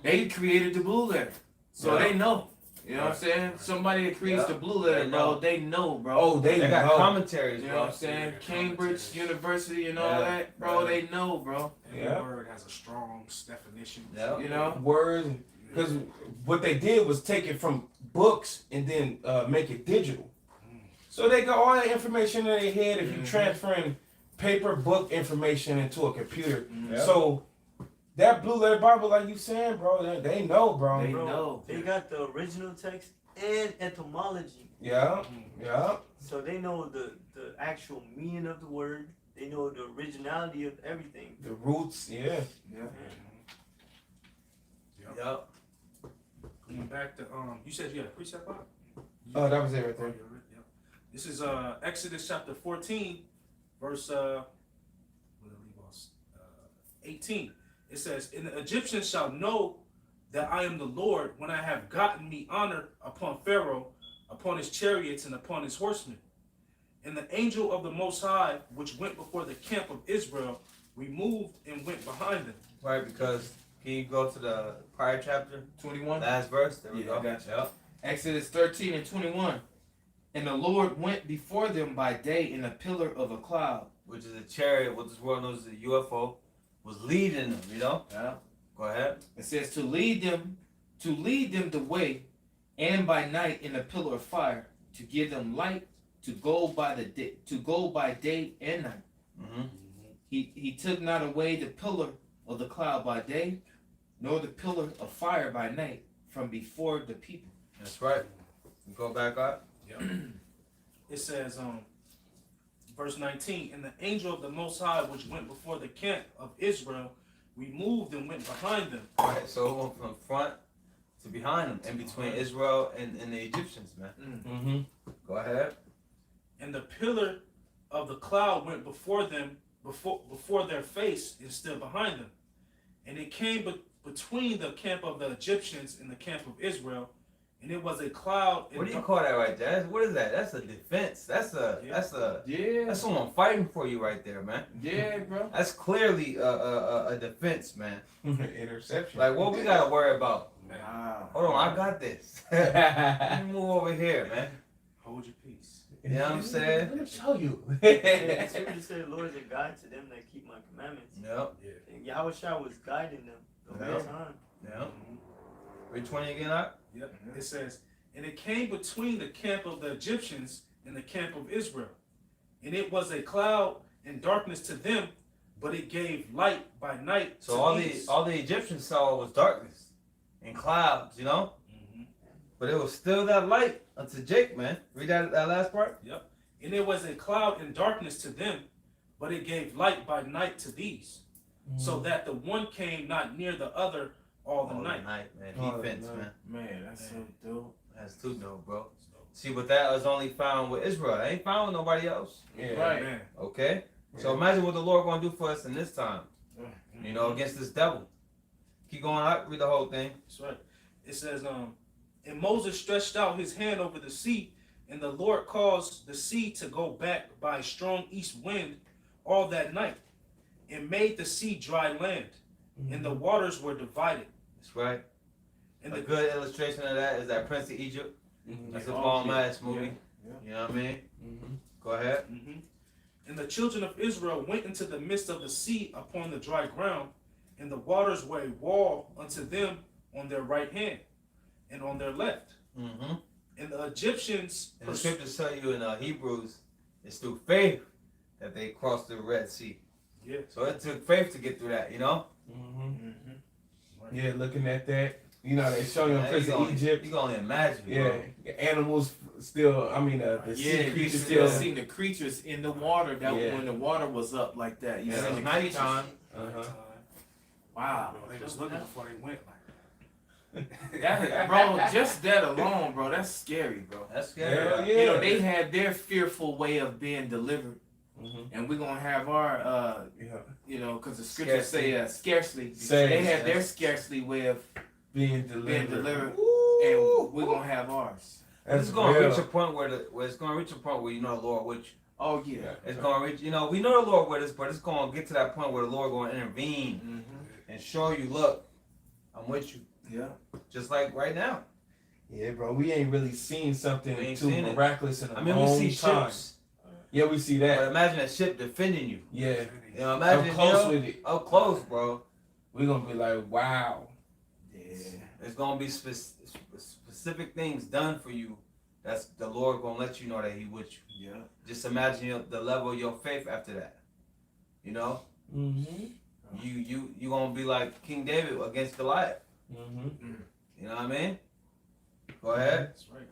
they created the blue letter. So Yeah. they know. You know what I'm saying? Somebody that creates the blue letter, They bro, know. they know, bro. Oh, they They got know. commentaries, You bro. know what I'm saying? Cambridge University and all Yeah. that, bro, Yeah. they know, bro. Every Yeah. word has a strong definition. Yeah. You know? Words. Because what they did was take it from books and then make it digital. So they got all that information in their head if you Mhm. transferring paper book information into a computer. Yeah. So that blue letter Bible, like you saying, bro, they know, bro. They Bro, know. they got the original text and etymology. Yeah, yeah. So they know the actual meaning of the word. They know the originality of everything. The roots, yeah. Yeah. Yep. Going back to you said you had a precept, Bob? Oh, that was it right Oh, there. yeah, right, yeah. This is Exodus chapter 14, verse where did I leave off? 18. It says, "And the Egyptians shall know that I am the Lord when I have gotten me honor upon Pharaoh, upon his chariots, and upon his horsemen. And the angel of the Most High, which went before the camp of Israel, removed and went behind them." Right, because can you go to the prior chapter? 21. Last verse? There we Yeah, go. I got you. Yep. Exodus 13 and 21. And the Lord went before them by day in a pillar of a cloud. Which is a chariot, what this world knows as a UFO, was leading them, you know? Yeah. Go ahead. It says to lead them the way, and by night in a pillar of fire, to give them light to go by day and night. Mm-hmm. He took not away the pillar of the cloud by day, nor the pillar of fire by night from before the people. That's right. You go back up. Yep. It says, verse 19, "And the angel of the Most High, which went before the camp of Israel, removed and went behind them." Right, so it went from front to behind them, in between Israel and the Egyptians, man. Mm-hmm. Go ahead. "And the pillar of the cloud went before them, before their face, and stood behind them. And it came between the camp of the Egyptians and the camp of Israel, and it was a cloud." What do you call that right there? What is that? That's a defense. That's Yeah. someone fighting for you right there, man. Yeah, bro. That's clearly a defense, man. Interception. Like, what we gotta worry about? Wow. Hold on, I got this. Let me move over here, man. Hold your peace. You know what I'm saying? Let me show you. The scripture said, "The Lord is a guide to them that keep my commandments." Yep. And Yahushua was guiding them the whole time. Yep. Which one again, up? Yep. It says, "And it came between the camp of the Egyptians and the camp of Israel. And it was a cloud and darkness to them, but it gave light by night So to all the Egyptians saw was darkness and clouds, you know? Mhm. But it was still that light unto Jake, man. Read that last part. And it was a cloud and darkness to them, but it gave light by night to these, so that the one came not near the other all the night." man. All the Defense, night. man. Man, that's so dope. That's too dope, bro. See, but that was only found with Israel. It ain't found with nobody else. Yeah. Right. Man. Okay? So imagine what the Lord gonna do for us in this time. You know, against this devil. Keep going up, read the whole thing. That's right. It says, "And Moses stretched out his hand over the sea, and the Lord caused the sea to go back by a strong east wind all that night, and made the sea dry land, and the waters were divided." That's right. And A the good illustration of that is that Prince of Egypt. That's a bomb ass movie. Yeah. You know what I mean? Mm-hmm. Go ahead. And the children of Israel went into the midst of the sea upon the dry ground, and the waters were a wall unto them on their right hand and on their left. Mm-hmm. And the Egyptians And the scriptures tell you in Hebrews, it's through faith that they crossed the Red Sea. Yeah. So it took faith to get through that, you know? Yeah, looking at that, you know, they show you in Man, Prince of Egypt. You can only imagine, Yeah, bro. animals still. I mean, the Yeah, sea you creatures still still. seen the creatures in the water that Yeah. when the water was up like that. You Yeah, seen it the was creatures. nighttime. Uh-huh. Wow. They was looking before they went. Bro, just that alone, bro, that's scary, bro. That's scary. Hell right? yeah. You know, they had their fearful way of being delivered, Mhm. and we're gonna have our, Yeah. you know, because the scriptures Scarcely. say scarcely. Say- They had their scarcely way of Being delivered. delivered, Ooh. and we're gonna have ours. That's It's gonna real. reach a point where it's gonna reach a point where you know the Lord with you. Oh yeah. It's gonna reach, you know, we know the Lord with us, but it's gonna get to that point where the Lord gonna intervene Mm-hmm. and show you, look, I'm with you, Yeah. just like right now. Yeah, bro, we ain't really seen something We ain't too seen it. miraculous in a I mean, long we see time. ships, Yeah, we see but that. imagine a ship defending you. Yeah, You know, imagine up close you know, with it. up close, bro. We gonna be like, wow. Yeah. There's gonna be specific things done for you that's the Lord gonna let you know that He with you. Yeah. Just imagine the level of your faith after that. You know, Mm-hmm. you gonna be like King David against Goliath. Mm-hmm. You know what I mean? Go ahead. That's right.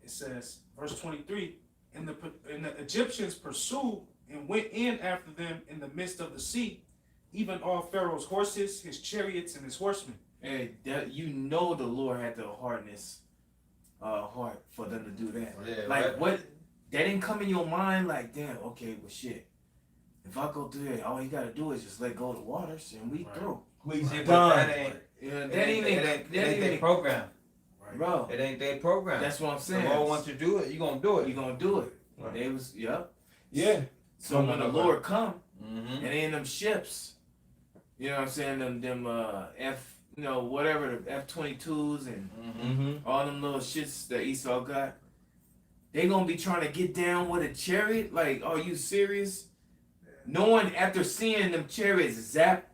It says, verse 23, and the Egyptians pursued and went in after them in the midst of the sea, even all Pharaoh's horses, his chariots, and his horsemen. Hey, that the Lord had the hardness, heart for them to do that. Yeah, Like right. what? That didn't come in your mind. Like, damn. Okay, well, shit. If I go through it, all you gotta do is just let go of the waters, and we Right. through. We See, but done. that ain't Yeah, it that ain't ain't their program. Right. bro. It ain't their program. That's what I'm The saying. Lord wants you to do it. You gonna do it. You gonna do it? Right. They was yep. Yeah. So when the Lord come, Mm-hmm. and they in them ships, you know what I'm saying? Them F, whatever, the F-22s and Mm-hmm. all them little shits that Esau got. They gonna be trying to get down with a chariot? Like, are you serious? Knowing after seeing them chariots zap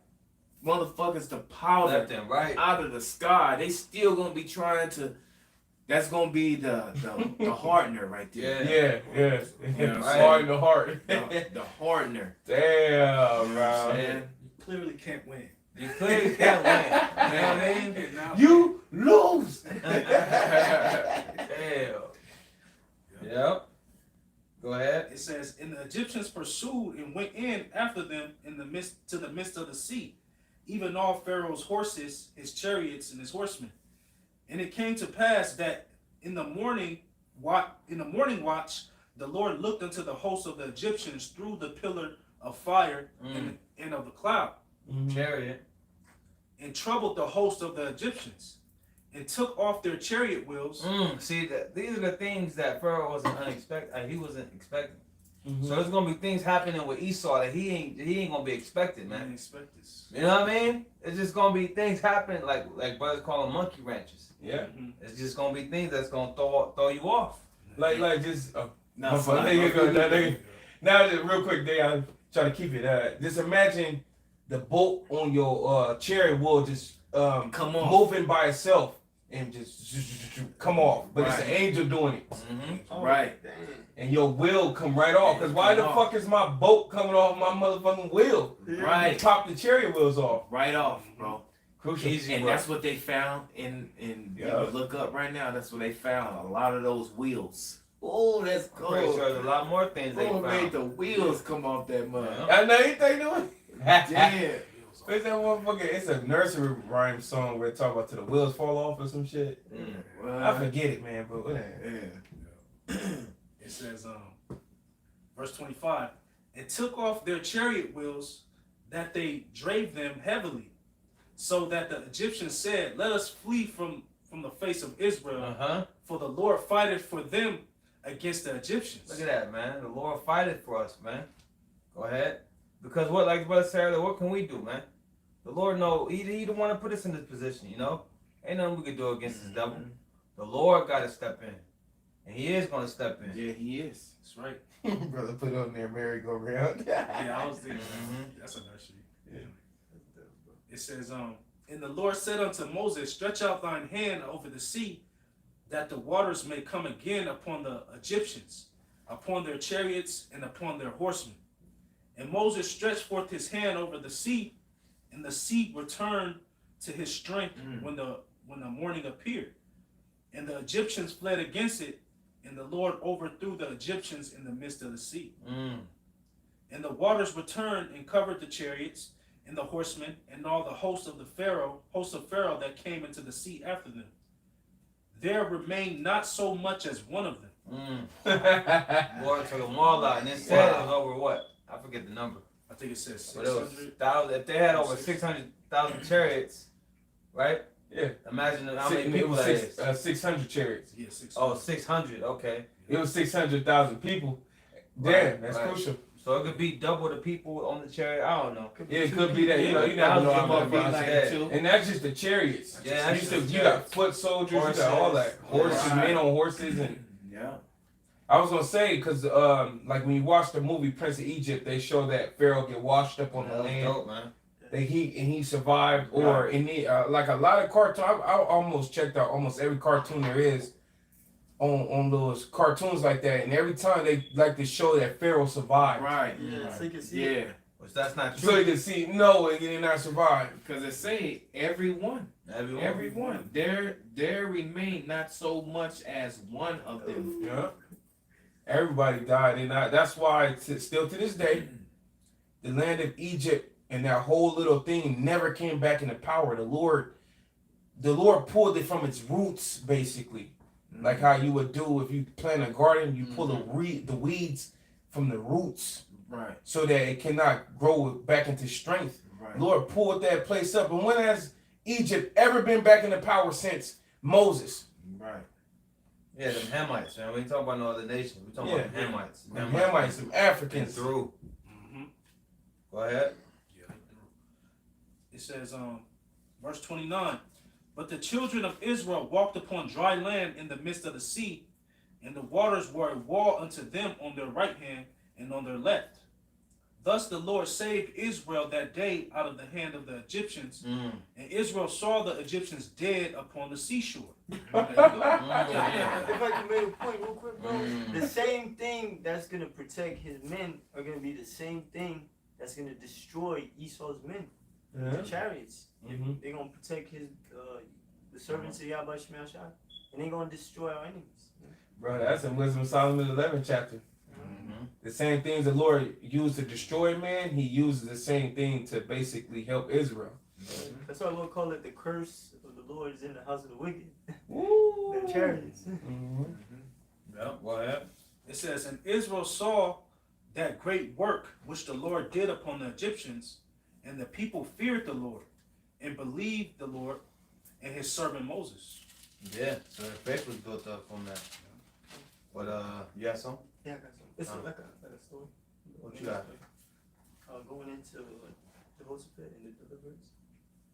motherfuckers to powder Left and right. out of the sky, they still gonna be trying to. That's gonna be the hardener right there. Yeah. Yeah. Yeah, Right. Hard in the heart. The hardener. Damn, You know what I'm bro. saying? You clearly can't win. You clearly can't win. You know what I mean? And now- You lose. Damn. Yep. Go ahead. It says, and the Egyptians pursued and went in after them in the midst of the sea, even all Pharaoh's horses, his chariots, and his horsemen. And it came to pass that in the morning watch, the Lord looked unto the host of the Egyptians through the pillar of fire and of the cloud, Chariot. and troubled the host of the Egyptians, and took off their chariot wheels. See, these are the things that Pharaoh wasn't unexpected. He wasn't expecting. Mm-hmm. So there's gonna be things happening with Esau that he ain't gonna be expecting, I man. didn't expect this. You know what I mean? It's just gonna be things happening like brothers call them monkey wrenches. Yeah. Mhm. It's just gonna be things that's gonna throw you off. Like just Now, now just real quick, they I try to keep it. Just imagine the bolt on your chariot will just come on. moving by itself and just come off, but it's an Right. angel doing it, Mm-hmm. Right. and your wheel come right off. Cause why the Come fuck is my boat coming off my motherfucking wheel? Right. Pop the chariot wheels off. Right off, bro. Crucial. Easy, And bro. that's what they found in you Yeah. look up right now. That's what they found. A lot of those wheels. Oh, that's I'm pretty sure cool. there's a lot more things they Who made found. the wheels come off that mud? Yeah. I know anything doing. Yeah. What's that motherfucker? It's a nursery rhyme song where it talk about till the wheels fall off or some shit. I forget it, man, but whatever. Yeah. It says, verse 25, and took off their chariot wheels that they drave them heavily, so that the Egyptians said, let us flee from the face of Israel, Uh-huh. for the Lord fighteth for them against the Egyptians. Look at that, man. The Lord fighted for us, man. Go ahead. Because what, like Brother Sarah, what can we do, man? The Lord know he the one to put us in this position, you know? Ain't nothing we can do against this devil. The Lord got to step in. And he is going to step in. Yeah, he is. That's right. Brother put on there merry-go-round. Yeah, I was thinking, Mhm. that's a nursery. Yeah. It says, and the Lord said unto Moses, stretch out thine hand over the sea, that the waters may come again upon the Egyptians, upon their chariots, and upon their horsemen. And Moses stretched forth his hand over the sea, and the sea returned to his strength when the morning appeared. And the Egyptians fled against it, and the Lord overthrew the Egyptians in the midst of the sea. And the waters returned and covered the chariots and the horsemen and all the host of Pharaoh that came into the sea after them. There remained not so much as one of them. Lord took them all out. And it said it was over what? I forget the number. I think it says But it was 600. if they had over 600,000 chariots, right? Yeah. Imagine how many It people was that is. 600 chariots. Yeah, 600. Oh, 600. Okay. It was 600,000 people. Damn, Right, that's right. crucial. So it could be double the people on the chariot. I don't know. Yeah, it could be that. You know, you never know how Thousands many of people. motherfuckers. And that's just the chariots. Yeah, that's you, just the you got chariots. foot soldiers, you got all that. Horses. Horses, men on horses. And Yeah. I was going to say, because like when you watch the movie Prince of Egypt, they show that Pharaoh get washed up on the That was land. dope, man. That he survived, or in the like a lot of cartoons. I almost checked out almost every cartoon there is. on those cartoons like that, and every time they like to show that Pharaoh survived. Right. Yeah, so you can see Yeah. it. Which that's not So true. you can see no, he did not survive. Because it say everyone. Everyone. There remained not so much as one of them. Yeah. Everybody died, and that's why still to this day, the land of Egypt and that whole little thing never came back into power. The Lord pulled it from its roots, basically, like how you would do if you plant a garden. You pull the weeds from the roots, Right. so that it cannot grow back into strength. Right. Lord pulled that place up, and when has Egypt ever been back into power since Moses? Right. Yeah, them Hamites, man. We ain't talking about no other nation. We talking about the Hamites. The Hamites, some Africans. Through. Mm-hmm. Go ahead. Yeah, it says, verse 29, but the children of Israel walked upon dry land in the midst of the sea, and the waters were a wall unto them on their right hand and on their left. Thus the Lord saved Israel that day out of the hand of the Egyptians, and Israel saw the Egyptians dead upon the seashore. If I can make a point real quick, bro, the same thing that's gonna protect his men are gonna be the same thing that's gonna destroy Esau's men, the chariots. They're gonna protect his the servants of Yahweh Shemel Shai, and they're gonna destroy our enemies. Bro, that's in Wisdom of Solomon 11 chapter. The same things the Lord used to destroy man, he uses the same thing to basically help Israel. That's why Lord call it the curse of the Lord is in the house of the wicked. Woo. The chariots. Yeah, go ahead. It says, and Israel saw that great work which the Lord did upon the Egyptians, and the people feared the Lord, and believed the Lord and his servant Moses. Yeah, so their faith was built up from that. But you got some? Yeah, I got some. It's like a story. What you got? Going into Jehoshaphat and the deliverance.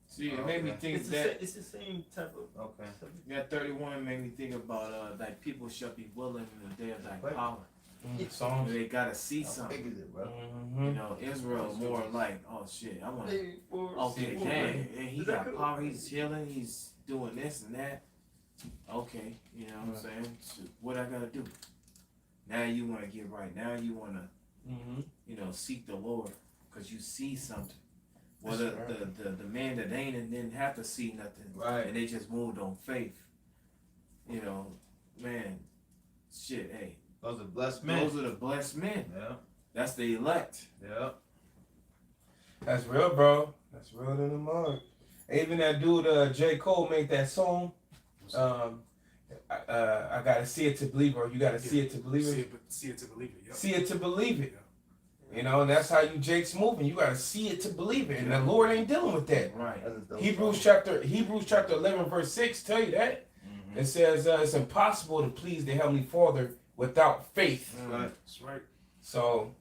See, it made me think It's that the same type of Okay. subject. that 31 made me think about like people shall be willing in the day of thy Right. power. Songs. They gotta see How something. big is it, bro? You know, Israel more like, oh shit, I want to. Okay, dang, and he got power. He's healing. He's doing this and that. Okay, you know what I'm saying? So what I gotta do? Now you want to get right. Now you want to, you know, seek the Lord because you see something. Well, the man that ain't and didn't have to see nothing, Right. and they just moved on faith. You know, man, shit. Hey, Those are blessed men. those are the blessed men. Yeah. That's the elect. Yeah. That's real, bro. That's real in the mud. Even that dude, J. Cole, made that song. I gotta see it to believe it, or you gotta see it to believe it. See it to believe it. Yep. See it to believe it. You know, and that's how you Jake's moving. You gotta see it to believe it, and the Lord ain't dealing with that. Right. That's a dope Hebrews song. chapter 11 verse 6 tell you that. It says it's impossible to please the Heavenly Father without faith. Right. That's right. So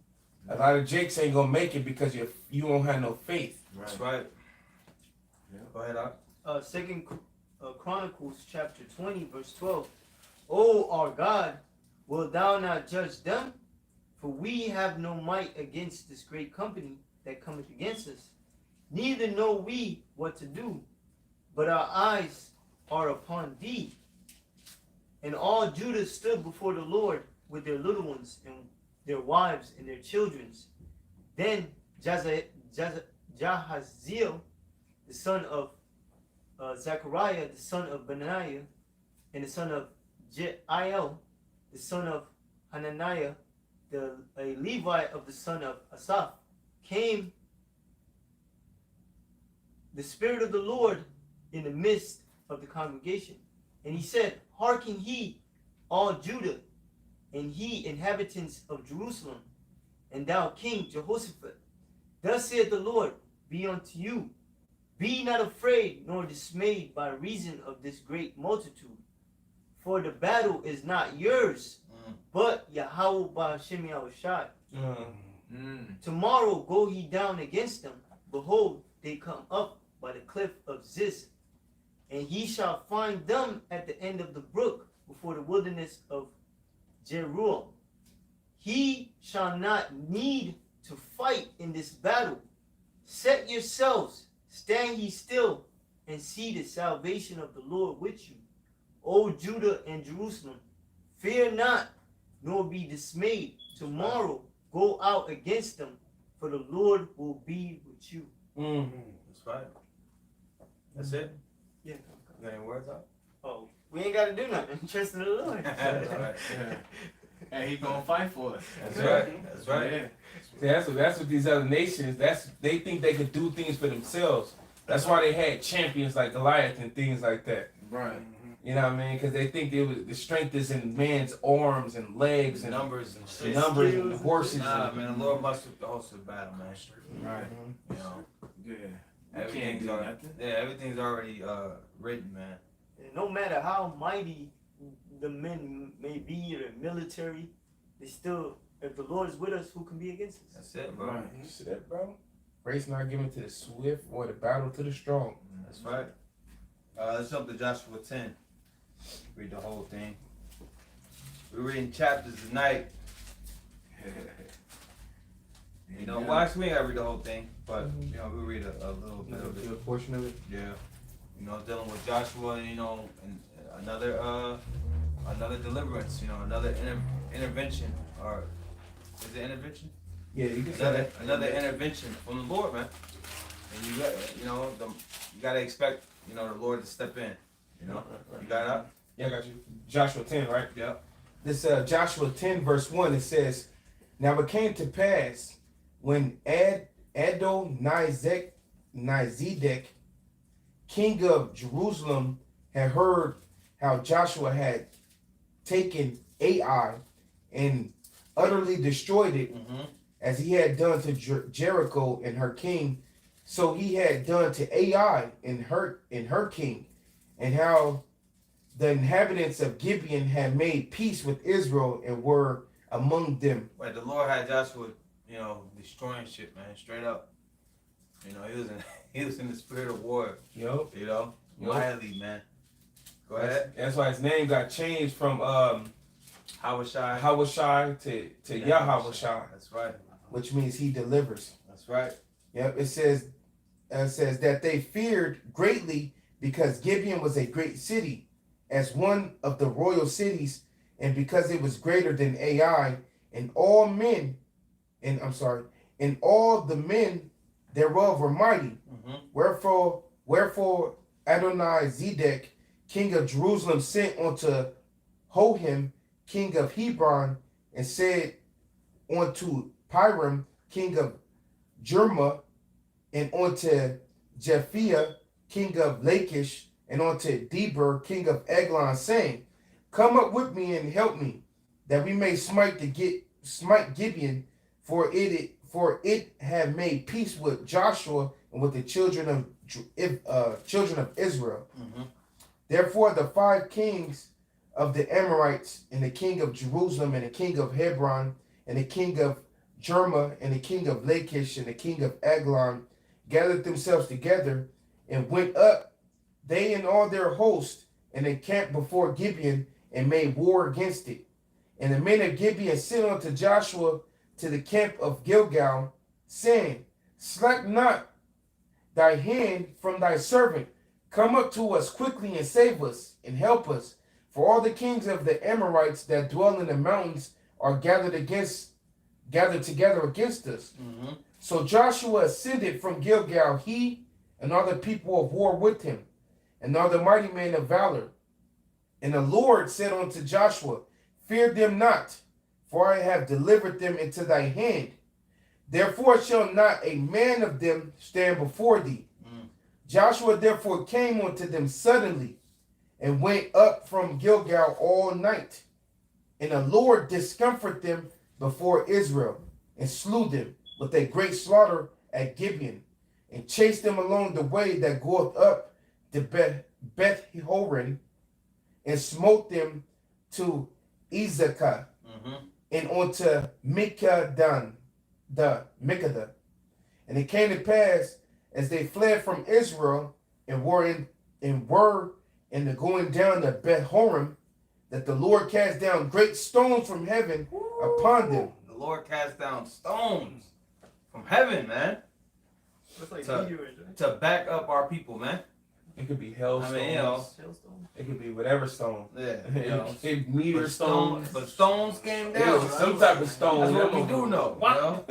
a lot of Jakes ain't gonna make it because you don't have no faith. That's right. Yeah. Go ahead, Doc. Second Chronicles chapter 20 verse 12. O our God, wilt thou not judge them? For we have no might against this great company that cometh against us. Neither know we what to do, but our eyes are upon thee. And all Judah stood before the Lord with their little ones and their wives and their childrens. Then Jahaziel, the son of Zechariah, the son of Benaiah, and the son of Jeiel, the son of Hananiah, a Levite of the son of Asaph, came the Spirit of the Lord in the midst of the congregation. And he said, Hearken ye, all Judah, and ye inhabitants of Jerusalem, and thou King Jehoshaphat. Thus saith the Lord, be unto you. Be not afraid nor dismayed by reason of this great multitude. For the battle is not yours, but Yahweh Ba'ashem Yahushai. Tomorrow go ye down against them. Behold, they come up by the cliff of Ziz. And ye shall find them at the end of the brook before the wilderness of Jeruel. He shall not need to fight in this battle. Set yourselves, stand ye still, and see the salvation of the Lord with you. O Judah and Jerusalem, Fear not, nor be dismayed. Tomorrow go out against them, for the Lord will be with you. That's right. That's it. Yeah. You got any words out? Oh, we ain't got to do nothing. Trust in the Lord. That's right. And he gonna fight for us. That's right. That's right. Yeah. That's what these other nations. They think they could do things for themselves. That's why they had champions like Goliath and things like that. Right. You know what I mean? Because they think the strength is in man's arms and legs and Numbers and shit. numbers and horses. Nah, and, man, the Lord must have the host of the battle, man. Right. You know, Yeah. everything's do already, nothing. yeah, everything's already written, man. And no matter how mighty the men may be or military, they still, if the Lord is with us, who can be against us? That's it, bro. Right. You see that, bro? Race not given to the swift or the battle to the strong. That's right. Let's jump to Joshua 10. Read the whole thing. We're reading chapters tonight. You know, well, actually, we ain't gotta read the whole thing, but you know, we'll read a little bit of it. A portion of it. Yeah. You know, dealing with Joshua, you know, and another deliverance. You know, another intervention, or is it intervention? Yeah, you can say that. Another intervention from the Lord, man. And you got, you know, you gotta expect, you know, the Lord to step in. You know, you got it up? Yeah, I got you. Joshua 10, right? Yeah. This Joshua 10 verse 1, it says, "Now it came to pass when Adonizedek, king of Jerusalem, had heard how Joshua had taken Ai and utterly destroyed it, Mm-hmm. as he had done to Jericho and her king, so he had done to Ai and her king, and how the inhabitants of Gibeon had made peace with Israel and were among them." Right, the Lord had Joshua, you know, destroying shit, man, straight up. You know, he was in the spirit of war. Yup. You know, Yup. wildly, man. Go ahead. That's why his name got changed from Hawashai. Hawashai to Yahawashai, That's right. which means he delivers. That's right. Yep. It says that they feared greatly because Gibeon was a great city, as one of the royal cities, and because it was greater than Ai, and all the men thereof were mighty. Mm-hmm. Wherefore Adonizedek, king of Jerusalem, sent unto Hohim, king of Hebron, and said unto Piram, king of Jerma, and unto Japhiah, king of Lachish, and unto Deber, king of Eglon, saying, "Come up with me and help me, that we may smite Gibeon, for it had made peace with Joshua and with the children of Israel." Mm-hmm. Therefore the 5 kings of the Amorites, and the king of Jerusalem, and the king of Hebron, and the king of Jerma, and the king of Lachish, and the king of Eglon, gathered themselves together, and went up, they and all their host, and encamped before Gibeon, and made war against it. And the men of Gibeon sent unto Joshua to the camp of Gilgal, saying, "Slack not thy hand from thy servant. Come up to us quickly and save us and help us. For all the kings of the Amorites that dwell in the mountains are gathered together against us." Mm-hmm. So Joshua ascended from Gilgal, he and all the people of war with him, and all the mighty men of valor. And the Lord said unto Joshua, "Fear them not, for I have delivered them into thy hand. Therefore shall not a man of them stand before thee." Joshua therefore came unto them suddenly, and went up from Gilgal all night. And the Lord discomfited them before Israel, and slew them with a great slaughter at Gibeon, and chased them along the way that goeth up to Beth Horon, and smote them to Ezekah, and unto Mikdash. And it came to pass, as they fled from Israel, and were in the going down to Beth Horon, that the Lord cast down great stones from heaven upon them. The Lord cast down stones from heaven, man, That's like To- meteors, right? to back up our people, man. It could be hailstones. I mean, you know. It could be whatever stone. Yeah. You know. It could be meteor stones. But stones came Yeah, down. some type of stone. That's what we That do know. What? You know?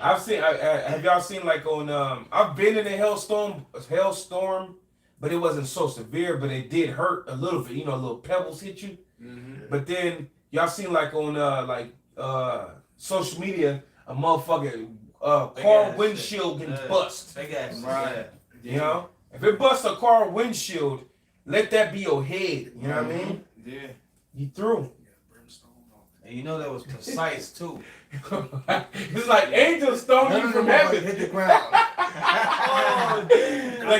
I've seen. Have y'all seen like on? I've been in a hailstorm, but it wasn't so severe. But it did hurt a little bit. You know, little pebbles hit you. Mm-hmm. But then y'all seen like on social media a motherfucking Big car ass windshield shit. gets Yeah. bust. Big ass. Right. You know, if it busts a car windshield, let that be your head. You know what I mean? Yeah. You through. And you know that was precise too. It's like angels throwing you from heaven. Hit the ground. Like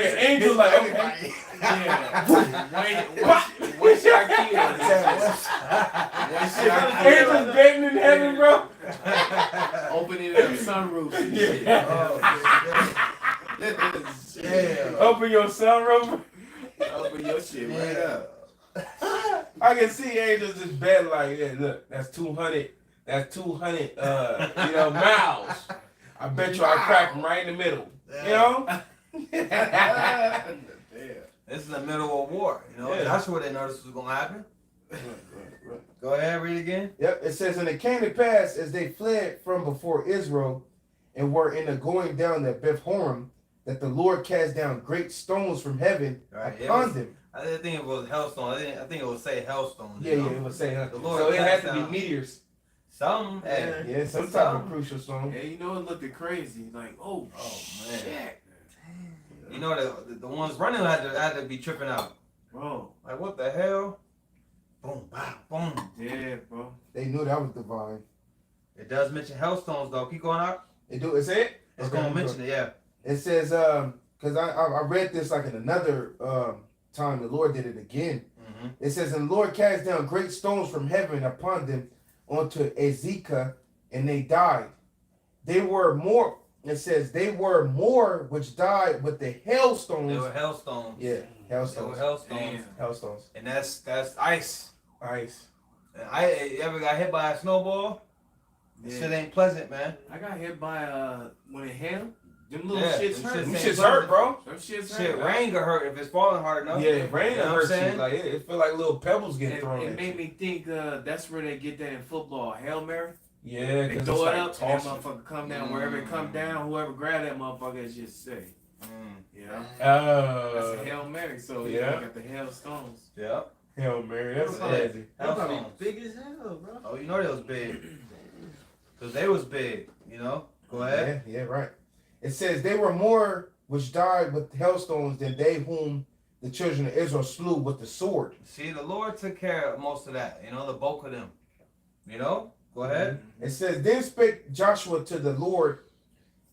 an angel, like okay. Yeah. One shot kill. One shot Angels betting in heaven, bro. Opening up sunroofs and shit. Yeah. Open your sunroof. Open your shit right up. I can see angels just betting like, yeah, look, that's 200. That's 200. Miles. I bet you I crack them right in the middle. You know. This is the middle of war. You know, Yeah. that's where they noticed was gonna happen. Go ahead, read again. Yep, it says, and it came to pass as they fled from before Israel and were in the going down to Beth Horon, that the Lord cast down great stones from heaven Right, it upon was- them. I didn't think it was hellstone. I think it would say hellstones. Yeah, you know? it was saying The Lord so it cast had to be down- meteors. Some. Hey. Yeah, some type Some. of crucial stone. Yeah, you know it looked crazy. Like, oh man. shit. You know the ones running had to be tripping out. Bro. Like what the hell? Boom, bow, boom. Yeah, bro. They knew that was divine. It does mention hellstones though. Keep going out. It do. Is it? It's Okay, gonna keep mention it. Yeah. It says, because I read this like in another time. The Lord did it again. Mm-hmm. It says, and the Lord cast down great stones from heaven upon them onto Ezekiel, and they died. They were more. It says they were more which died with the hailstones. They were hailstones. Yeah, They were hailstones. hailstones. Hailstones. And that's ice. Ice. And you ever got hit by a snowball? That Yeah. shit ain't pleasant, man. I got hit by when it hailed. Them little Yeah, shits them hurt. shits Them ain't shits hurt, bro. Them shits Shit, hurt. rain could hurt if it's falling hard enough. Yeah, rain You know what I'm hurts you. saying? Like it feel like little pebbles get It, thrown. it at made you. me think that's where they get that in football, Hail Mary. Yeah, They because throw it's it like up, and that tossing. motherfucker come down. Wherever it come down, whoever grab that motherfucker is just safe. You know? That's a Hail Mary, so yeah. you got the hailstones. Yeah. Hail Mary, that's Yeah. crazy. That probably Hailstones. big as hell, bro. Oh, you know they was big. Because they was big, you know? Go ahead. Yeah, right. It says they were more which died with hailstones than they whom the children of Israel slew with the sword. See, the Lord took care of most of that, you know, the bulk of them. You know? Go ahead. It says, then spake Joshua to the Lord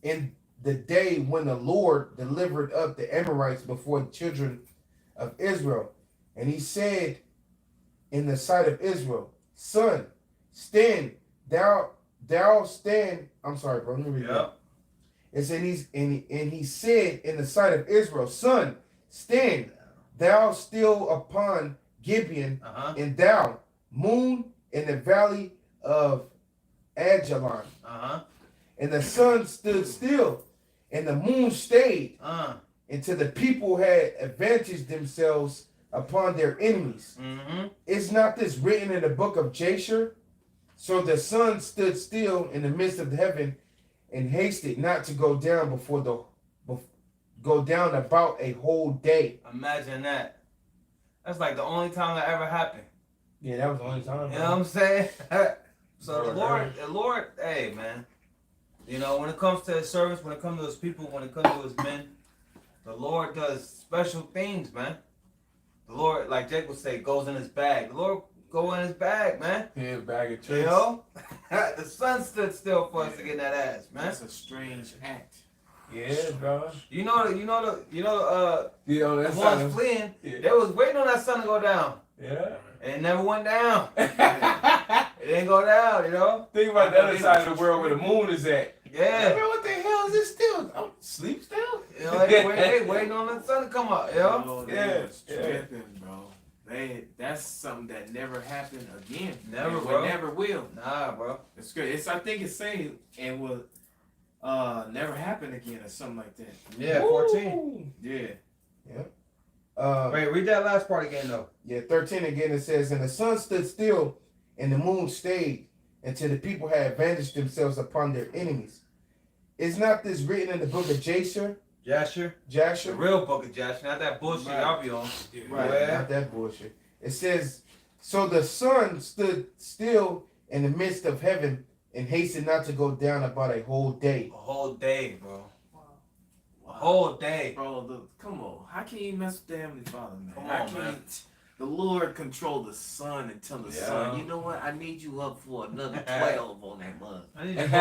in the day when the Lord delivered up the Amorites before the children of Israel. And he said in the sight of Israel, son, stand, thou stand. I'm sorry, bro. Let me read that. It said he said in the sight of Israel, son, stand, thou still upon Gibeon, Uh-huh. and thou, moon, in the valley of Ajalon. Uh-huh. And the sun stood still, and the moon stayed, until the people had advantaged themselves upon their enemies. Mm-hmm. Is not this written in the book of Jasher? So the sun stood still in the midst of the heaven, and hasted not to go down go down about a whole day. Imagine that. That's like the only time that ever happened. Yeah, that was the only time. You know what I'm saying? So Lord, the Lord, hey man, you know, when it comes to his servants, when it comes to his people, when it comes to his men, the Lord does special things, man. The Lord, like Jake would say, goes in his bag. The Lord go in his bag, man. Yeah, bag of You tricks. know? The sun stood still for us to get in that ass, man. That's a strange act. Yeah, bro. You know You know, the that's ones fleeing, Yeah. they was waiting on that sun to go down. Yeah. And it never went down. It didn't go down, you know? Think about the other side of the world where the moon is at. Yeah. Man, what the hell is it still? Oh, sleep still? You know, they waiting on the sun to come up, you know? Oh, Yeah, they was yeah. tripping, bro. That's something that never happened again. Never, It bro. never will. Nah, bro. It's good. I think it's saying and will never happen again or something like that. Yeah, 14. Woo. Yeah. Wait, read that last part again, though. Yeah, 13 again. It says, and the sun stood still, and the moon stayed, until the people had avenged themselves upon their enemies. Is not this written in the book of Jasher? Jasher? The Jasher? real book of Jasher, not that bullshit Right. y'all be on. Right, Yeah. not that bullshit. It says, so the sun stood still in the midst of heaven and hastened not to go down about a whole day. A whole day, bro. A whole day. Bro, come on. How can you mess with the Heavenly Father, man? Come How on, can man. you the Lord control the sun and tell the Yeah. sun, you know what? I need you up for another 12 on that month. I need to go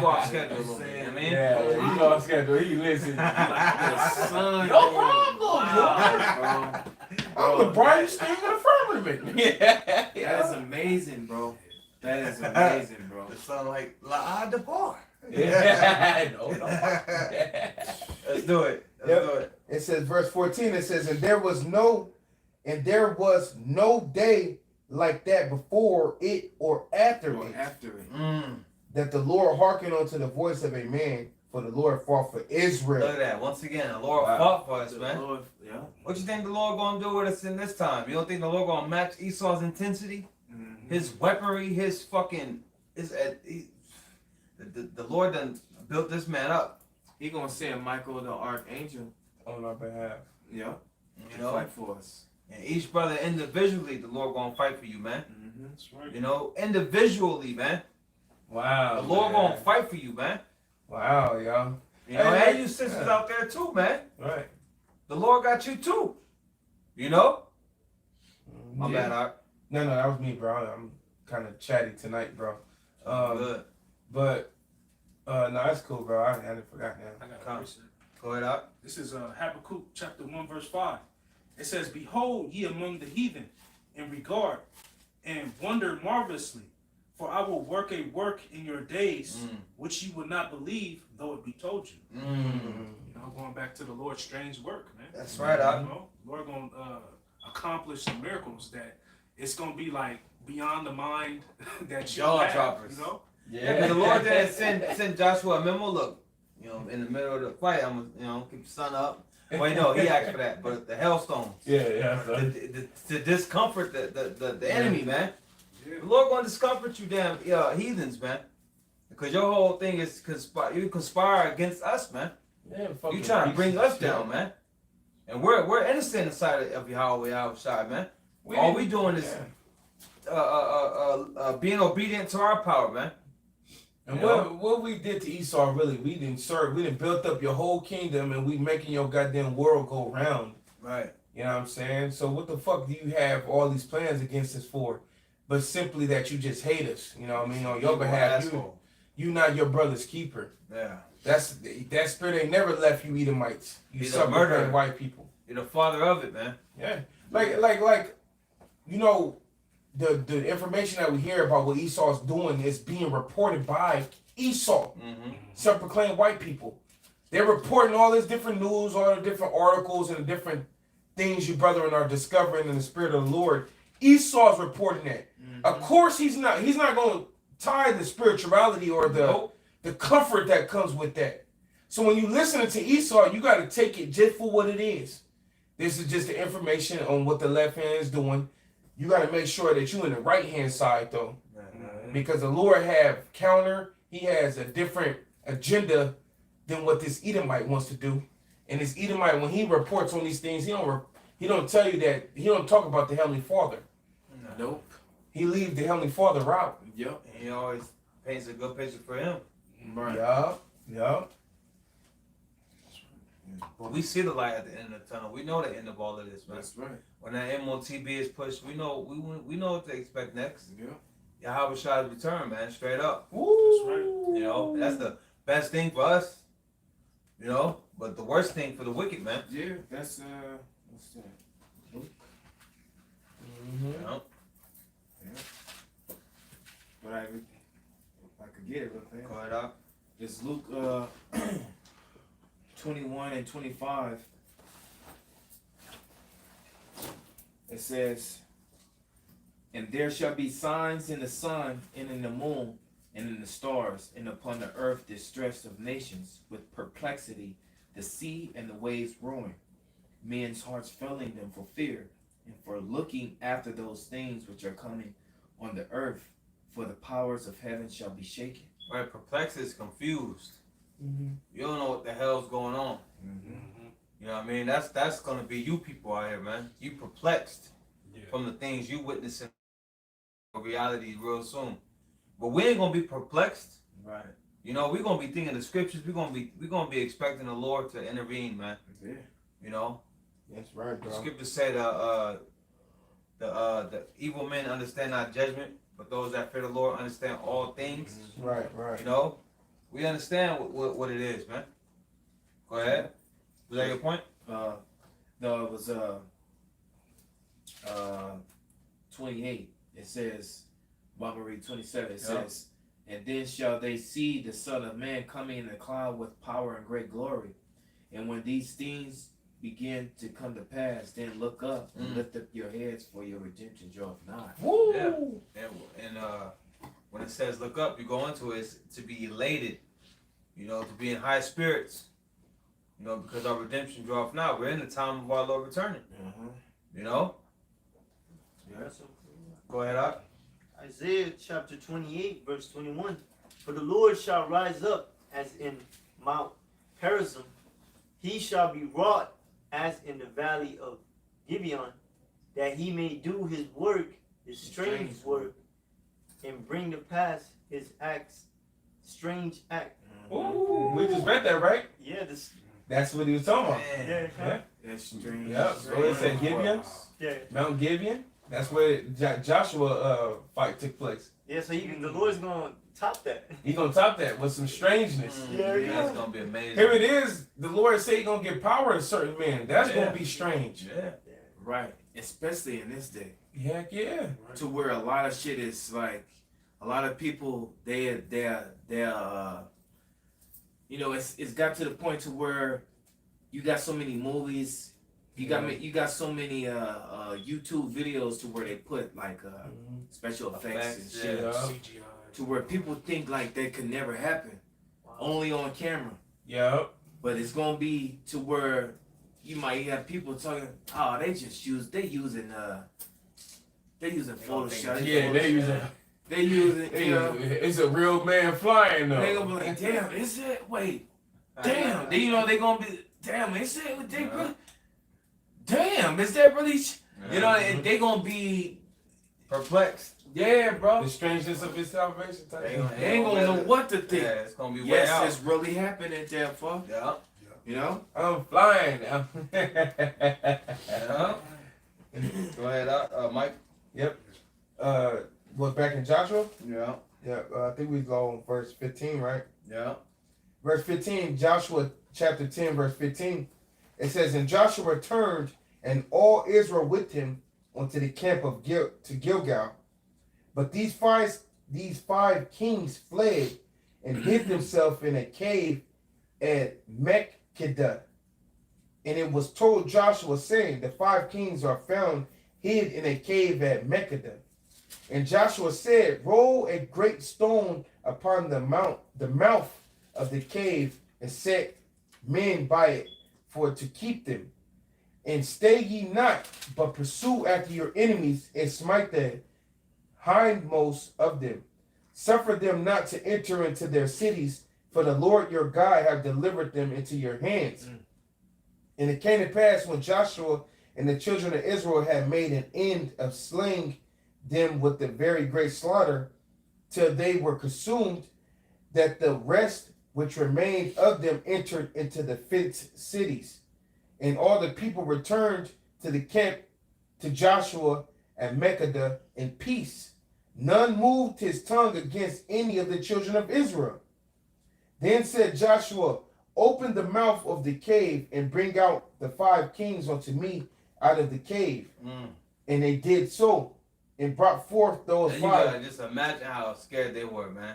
off schedule a little bit, you know what I mean? Yeah, you know I'm scheduled. He listen. The sun. Yo, man. I'm Wow, the brightest thing in the firmament. Yeah. That is amazing, bro. That is amazing, bro. The sun like, la de bar. Yeah. No. Let's do it. Let's Yep. do it. It says, verse 14, it says, and there was no day like that before it or after Or it, after it. that the Lord hearkened unto the voice of a man, for the Lord fought for Israel. Look at that. Once again, the Lord Wow. fought for us, The man. Lord, yeah. What you think the Lord gonna do with us in this time? You don't think the Lord gonna match Esau's intensity? Mhm. His weaponry, his fucking, the Lord done built this man up. He gonna send Michael the archangel. On our behalf. Yeah. You To know, fight for us. and each brother individually, the Lord gonna fight for you, man. Mm-hmm. That's right. You know, individually, man. Wow. The Lord man. gonna fight for you, man. Wow, y'all. You know, Hey, and you sisters yeah. out there too, man. Right. The Lord got you too. You know? My Yeah. bad, Art. No, that was me, bro. I'm kind of chatty tonight, bro. Good. But no, that's cool, bro. I hadn't forgot now. I got a Come. verse. Go ahead, Art. This is Habakkuk chapter 1 verse 5. It says, behold ye among the heathen in regard and wonder marvelously, for I will work a work in your days which you would not believe, though it be told you. You know, going back to the Lord's strange work, man. That's right, You Art. know, Lord gonna accomplish some miracles that it's gonna be like beyond the mind that you Jaw have, droppers. you know. Yeah, because the Lord didn't send Joshua a memo. Look, you know, in the middle of the fight, I'm gonna, you know, keep the sun up. Wait, no, he asked for that, but the hailstones, Yeah. to discomfort the enemy, man. Yeah. The Lord gonna discomfort you, damn heathens, man. Because your whole thing is you conspire against us, man. You trying to bring us down, man. And we're innocent inside of Yahweh outside, man. All we doing is being obedient to our power, man. And You know? what we did to Esau, really, we didn't build up your whole kingdom, and we making your goddamn world go round. Right. You know what I'm saying? So what the fuck do you have all these plans against us for? But simply that you just hate us. You know what I mean? On your behalf, you not your brother's keeper. Yeah. That spirit ain't never left you Edomites. You He's a sucker murderer. white people. You're the father of it, man. Yeah. Like you know, the information that we hear about what Esau's doing is being reported by Esau. Mm-hmm. Self-proclaimed white people. They're reporting all this different news, all the different articles and the different things you brethren are discovering in the spirit of the Lord. Esau's reporting that. Of course he's not going to tie the spirituality or the comfort that comes with that. So when you listen to Esau, you got to take it just for what it is. This is just the information on what the left hand is doing. You got to make sure that you're in the right hand side though. Because the Lord have counter, he has a different agenda than what this Edomite wants to do. And this Edomite, when he reports on these things, he don't tell you that, he don't talk about the Heavenly Father. Nope. He leaves the Heavenly Father out. Yep. And he always paints a good picture for him. Right. Yeah. But we see the light at the end of the tunnel. We know the end of all of this, man. That's right. When that MOTB is pushed, we know what to expect next. Yeah. Yahweh Shai's return, man, straight up. Woo. right. You know, that's the best thing for us. You know, but the worst thing for the wicked, man. Yeah. That's what's that? Luke. Mhm. You know? But if I could get it real quick. Go ahead up. It's Luke 21 and 25. It says, and there shall be signs in the sun and in the moon and in the stars, and upon the earth distress of nations with perplexity, the sea and the waves roaring. men's hearts failing them for fear, and for looking after those things which are coming on the earth, for the powers of heaven shall be shaken. Right, perplexed is confused. Mm-hmm. You don't know what the hell's going on. Mm-hmm. You know what I mean? That's gonna be you people out here, man. You perplexed Yeah. from the things you witnessing in reality real soon. But we ain't gonna be perplexed. Right. You know, we're gonna be thinking the scriptures. We're gonna be expecting the Lord to intervene, man. Yeah. You know, That's right, the bro. scriptures say the evil men understand not judgment, but those that fear the Lord understand all things. Right, right. You know, we understand what it is, man. Go ahead. Was that your point? No, it was 28. It says, well, I'm gonna read 27. It says, and then shall they see the Son of Man coming in a cloud with power and great glory. And when these things begin to come to pass, then look up and lift up your heads, for your redemption draweth nigh. Woo! Yeah. And when it says look up, you go into it, it's to be elated. You know, to be in high spirits. You know, because our redemption draweth nigh. We're in the time of our Lord returning. You know. Yeah. Go ahead, Doc. Isaiah chapter 28, verse 21. For the Lord shall rise up as in Mount Perazim. He shall be wrought as in the valley of Gibeon, that he may do his work, his strange work, and bring to pass his acts, strange act. Ooh, we just read that, right? Yeah, this. That's what he was talking about. Yeah, Yeah. That's strange. Yep. So it said Gibeon, yeah, Mount Gibeon. That's where Joshua fight took place. yeah. So the Lord's gonna top that. He's gonna top that with some strangeness. Yeah, yeah. That's gonna be amazing. Here it is. The Lord say He's gonna give power to certain men. That's Yeah. gonna be strange. Yeah. Right. Especially in this day. Heck yeah. To where a lot of shit is like, a lot of people, they're you know, it's got to the point to where you got so many movies, you got so many YouTube videos to where they put like special effects and shit, Yeah. CGI. to where people think like that could never happen, only on camera. Yep. But it's gonna be to where you might have people talking, oh, they using Photoshop. Yeah, they using. They using, you know. It's a real man flying though. They gonna be like, damn, is it? Wait, damn. They, you know, they gonna be, damn, is it? They really, damn, is that really? You know, and they gonna be Perplexed. yeah, bro. The strangeness of His salvation. Type. They ain't gonna know what to think. Yeah, it's gonna be way out. Yes, it's really happening there, fuck. Yeah. You know. I'm flying now. Yeah. Go ahead, Mike. Yep. Was back in Joshua? Yeah. Yeah. I think we go on verse 15, right? Yeah. Verse 15, Joshua chapter 10, verse 15. It says, and Joshua returned, and all Israel with him, onto the camp of to Gilgal. But these five kings fled and hid themselves in a cave at Makkedah. And it was told Joshua, saying, the 5 kings are found hid in a cave at Makkedah. And Joshua said, roll a great stone upon the mouth of the cave, and set men by it for to keep them. And stay ye not, but pursue after your enemies, and smite the hindmost of them. Suffer them not to enter into their cities, for the Lord your God have delivered them into your hands. And it came to pass, when Joshua and the children of Israel had made an end of slaying them with a very great slaughter, till they were consumed, that the rest which remained of them entered into the fenced cities. And all the people returned to the camp to Joshua at Makkedah in peace. None moved his tongue against any of the children of Israel. Then said Joshua, open the mouth of the cave, and bring out the 5 kings unto me out of the cave. And they did so, and brought forth those And 5. you gotta just imagine how scared they were, man.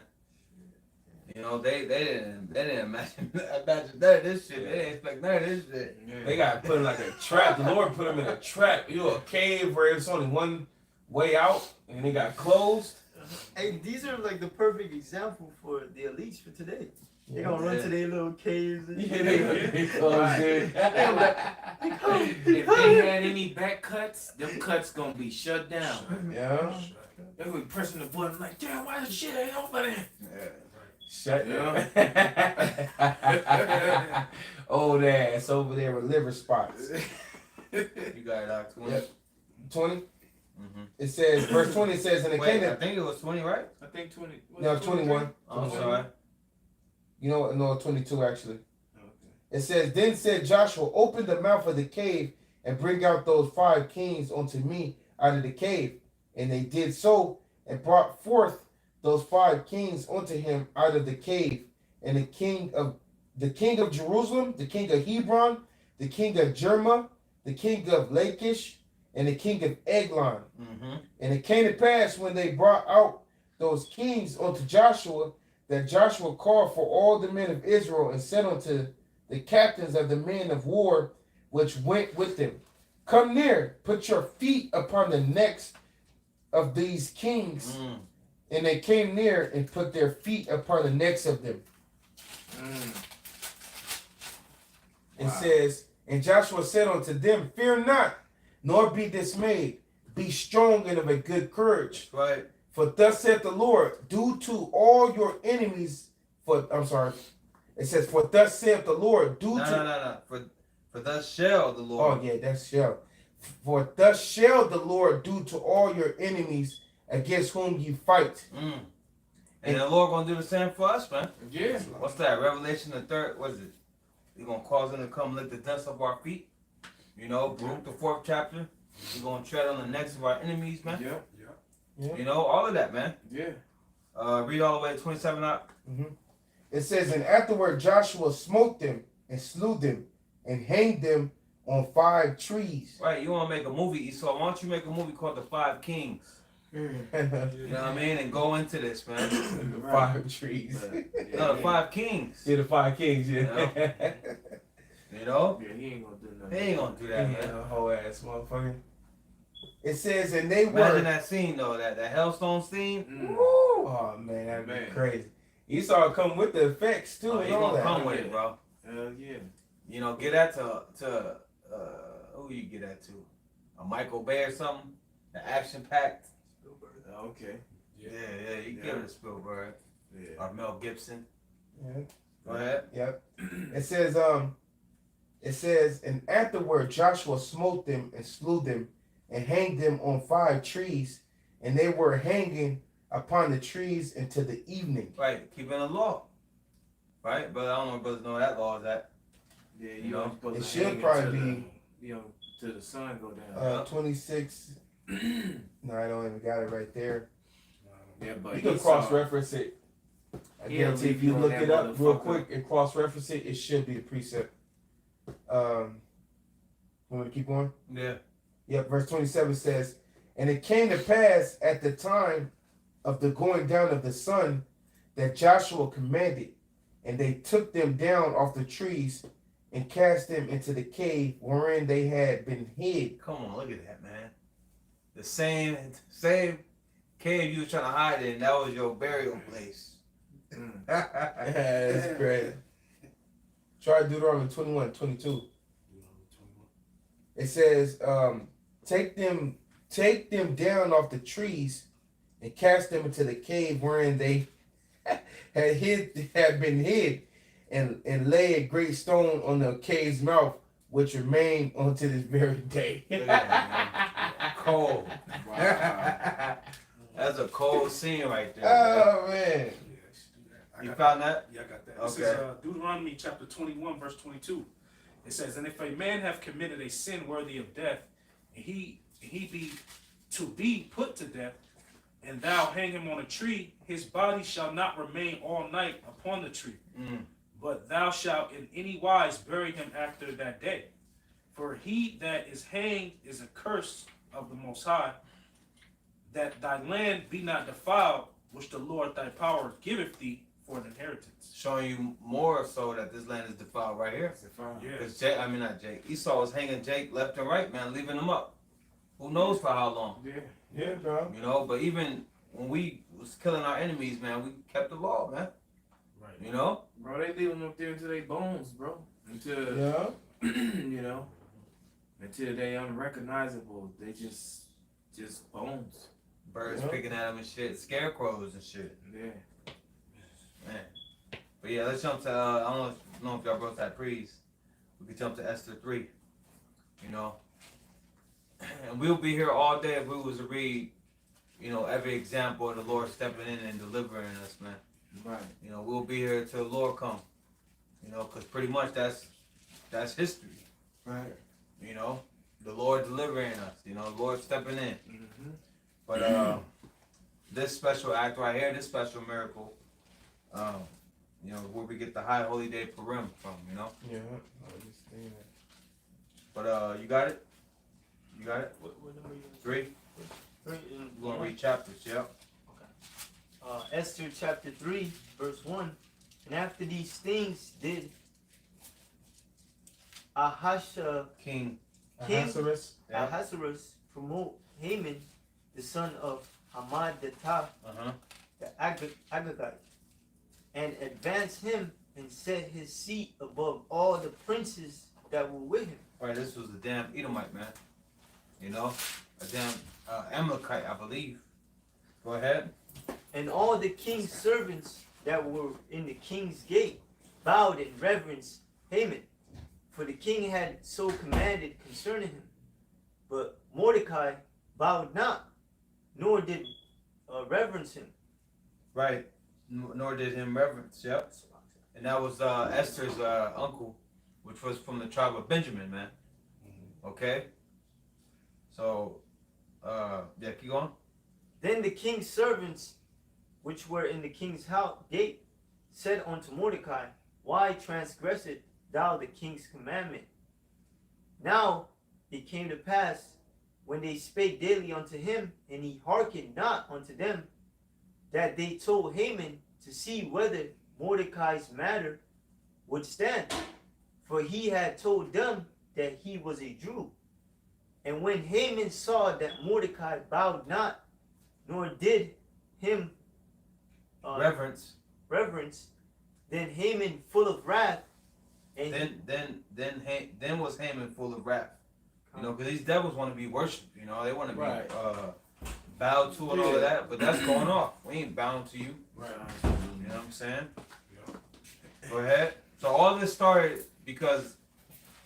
You know, they didn't imagine none of this shit. They didn't expect none of this shit. They got put in like a trap. The Lord put them in a trap. You know, a cave where it's only one way out, and they got closed. Hey, these are like the perfect example for the elites for today. They gonna run to their little caves. And Yeah, they close it. If they had any back cuts, them cuts gonna be shut down. Yeah. They be pressing the button like, damn, why the shit ain't opening? Shut down. Old ass over there with liver spots. You got it out 20. Yep. 20. Mm-hmm. It says, verse 20 says, and it Wait, came I to, think it was 20, right? I think 20. no, 21. I'm sorry. You know what? No, 22 actually. Okay. It says, then said Joshua, open the mouth of the cave and bring out those 5 kings unto me out of the cave. And they did so and brought forth those 5 kings unto him out of the cave. And the king of Jerusalem, the king of Hebron, the king of Jerma, the king of Lachish, and the king of Eglon. Mm-hmm. And it came to pass when they brought out those kings unto Joshua, that Joshua called for all the men of Israel and said unto the captains of the men of war which went with them, come near, put your feet upon the necks of these kings. And they came near and put their feet upon the necks of them. It says, and Joshua said unto them, fear not, nor be dismayed. Be strong and of a good courage. Right. For thus saith the Lord, do to all your enemies, it says, for thus saith the Lord, do to... No. For thus shall the Lord. Oh, yeah, that's shall. For thus shall the Lord do to all your enemies against whom you fight. And the Lord gonna do the same for us, man. Yeah. What's that? Revelation the 3rd, what is it? He's gonna cause them to come lick the dust off our feet. You know, Baruch the 4th chapter. He's gonna tread on the necks of our enemies, man. Yeah. You know, all of that, man. Yeah. Read all the way to 27 out. It says, and afterward Joshua smote them and slew them and hanged them on 5 trees. Right, you wanna make a movie, Esau. Why don't you make a movie called The 5 Kings? You know what I mean? And go into this, man. The 5 trees. No, the 5 Kings. Yeah, the 5 kings, yeah. You know? Yeah, he ain't gonna do nothing. They ain't gonna do that, man. Yeah, whole ass motherfucker. It says, and they Imagine were... that scene, though, that Hellstone scene. Woo! Oh, man, that'd be crazy. Esau come with the effects, too, Oh, and he all gonna that. come with it, bro. Hell yeah. You know, get that to who you get that to? A Michael Bay or something? The action packed. Okay. Yeah, you give it to Spielberg. Yeah. Or Mel Gibson. Yeah. Go ahead. Yep. It says, and afterward Joshua smote them and slew them and hanged them on 5 trees, and they were hanging upon the trees until the evening. Right, keeping the law. Right? But I don't know if brothers know that law is that. Yeah, You know, supposed it to should hang probably until be- the, you know, till the sun go down. 26. No, I don't even got it right there. Yeah, but You can Esau- cross-reference it. I Yeah, guarantee if you on look that it up real motherfucker. quick and cross-reference it, it should be a precept. Want me to keep going? Yeah. Yep, verse 27 says, and it came to pass at the time of the going down of the sun that Joshua commanded, and they took them down off the trees and cast them into the cave wherein they had been hid. Come on, look at that, man. The same cave you was trying to hide in, that was your burial place. That's great. Try Deuteronomy 21:22. It says, take them down off the trees and cast them into the cave wherein they had been hid, and lay a great stone on the cave's mouth, which remain unto this very day. Look at that, man. Cold. Wow. That's a cold scene right there. Oh man. You found that? Yeah, I got that. Okay. This is Deuteronomy chapter 21, verse 22. It says, and if a man have committed a sin worthy of death, and he be to be put to death, and thou hang him on a tree, his body shall not remain all night upon the tree. But thou shalt in any wise bury him after that day. For he that is hanged is a curse of the Most High, that thy land be not defiled, which the Lord thy power giveth thee for an inheritance. Showing you more so that this land is defiled right here. Yeah. Because Esau was hanging Jake left and right, man, leaving him up. Who knows for how long? Yeah, bro. You know, but even when we was killing our enemies, man, we kept the law, man. Right. You know? Bro, they leave them up there until they bones, bro. Until Yeah. you know, until they unrecognizable. They just bones. Birds Yeah. picking at them and shit. Scarecrows and shit. Yeah. Man. But yeah, let's jump to, I don't know if y'all brought that priest. We could jump to Esther 3. You know? And we'll be here all day if we was to read, you know, every example of the Lord stepping in and delivering us, man. Right. You know, we'll be here till the Lord come. You know, because pretty much that's history. Right. You know? The Lord delivering us. You know, the Lord stepping in. Mm-hmm. But this special act right here, this special miracle, you know, where we get the High Holy Day Purim from, you know? Yeah. I understand that. But you got it? You got it? What number you 3? Three, We're gonna read chapters, yeah. Esther chapter 3, verse 1. And after these things did King. Ahasuerus. Yeah. Ahasuerus promote Haman, the son of Hammedatha, Uh-huh. the Agagite, and advance him and set his seat above all the princes that were with him. Right, this was a damn Edomite, man. You know? A damn Amalekite, I believe. Go ahead. And all the king's servants that were in the king's gate bowed in reverence Haman, for the king had so commanded concerning him. But Mordecai bowed not, nor did reverence him. Right. Nor did him reverence, yep. And that was Esther's uncle, which was from the tribe of Benjamin, man. Okay? So, yeah, keep going. Then the king's servants, which were in the king's house gate, said unto Mordecai, Why transgresseth thou the king's commandment? Now it came to pass, when they spake daily unto him, and he hearkened not unto them, that they told Haman to see whether Mordecai's matter would stand. For he had told them that he was a Jew. And when Haman saw that Mordecai bowed not, nor did him Reverence. then Haman full of wrath, and Then was Haman full of wrath. You know, because these devils want to be worshipped. You know, they want to be Right. bowed to and all of that. But that's going off. We ain't bound to you. Right. You know what I'm saying? Go ahead. So all this started because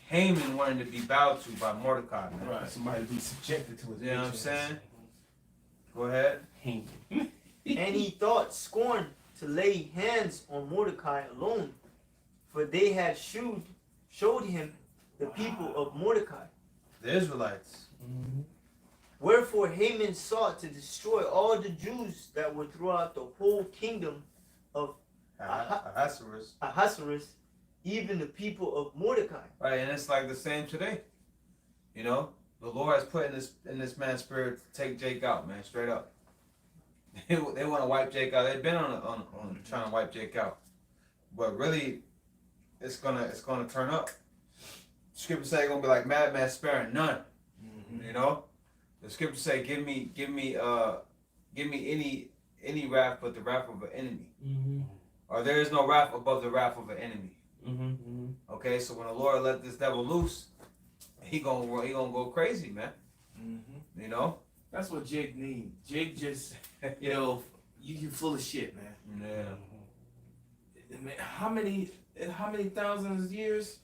Haman wanted to be bowed to by Mordecai. Man. Right. Somebody be subjected to his You know what I'm vigilance. saying? Go ahead. and he thought scorn to lay hands on Mordecai alone, for they had showed him the people of Mordecai. The Israelites. Mm-hmm. Wherefore Haman sought to destroy all the Jews that were throughout the whole kingdom of Ahasuerus. Ahasuerus, even the people of Mordecai. Right, and it's like the same today. You know, the Lord has put in this man's spirit to take Jake out, man, straight up. They want to wipe Jake out. They've been on trying to wipe Jake out, but really, it's gonna turn up. Scripture say it's gonna be like madman sparing none. Mm-hmm. You know, the scripture say, give me any wrath but the wrath of an enemy, Mm-hmm. or there is no wrath above the wrath of an enemy. Mm-hmm. Okay, so when the Lord let this devil loose, he gonna go crazy, man. Mm-hmm. You know? That's what Jake need. Jake just, you know, you full of shit, man. Yeah. Man, how many thousands of years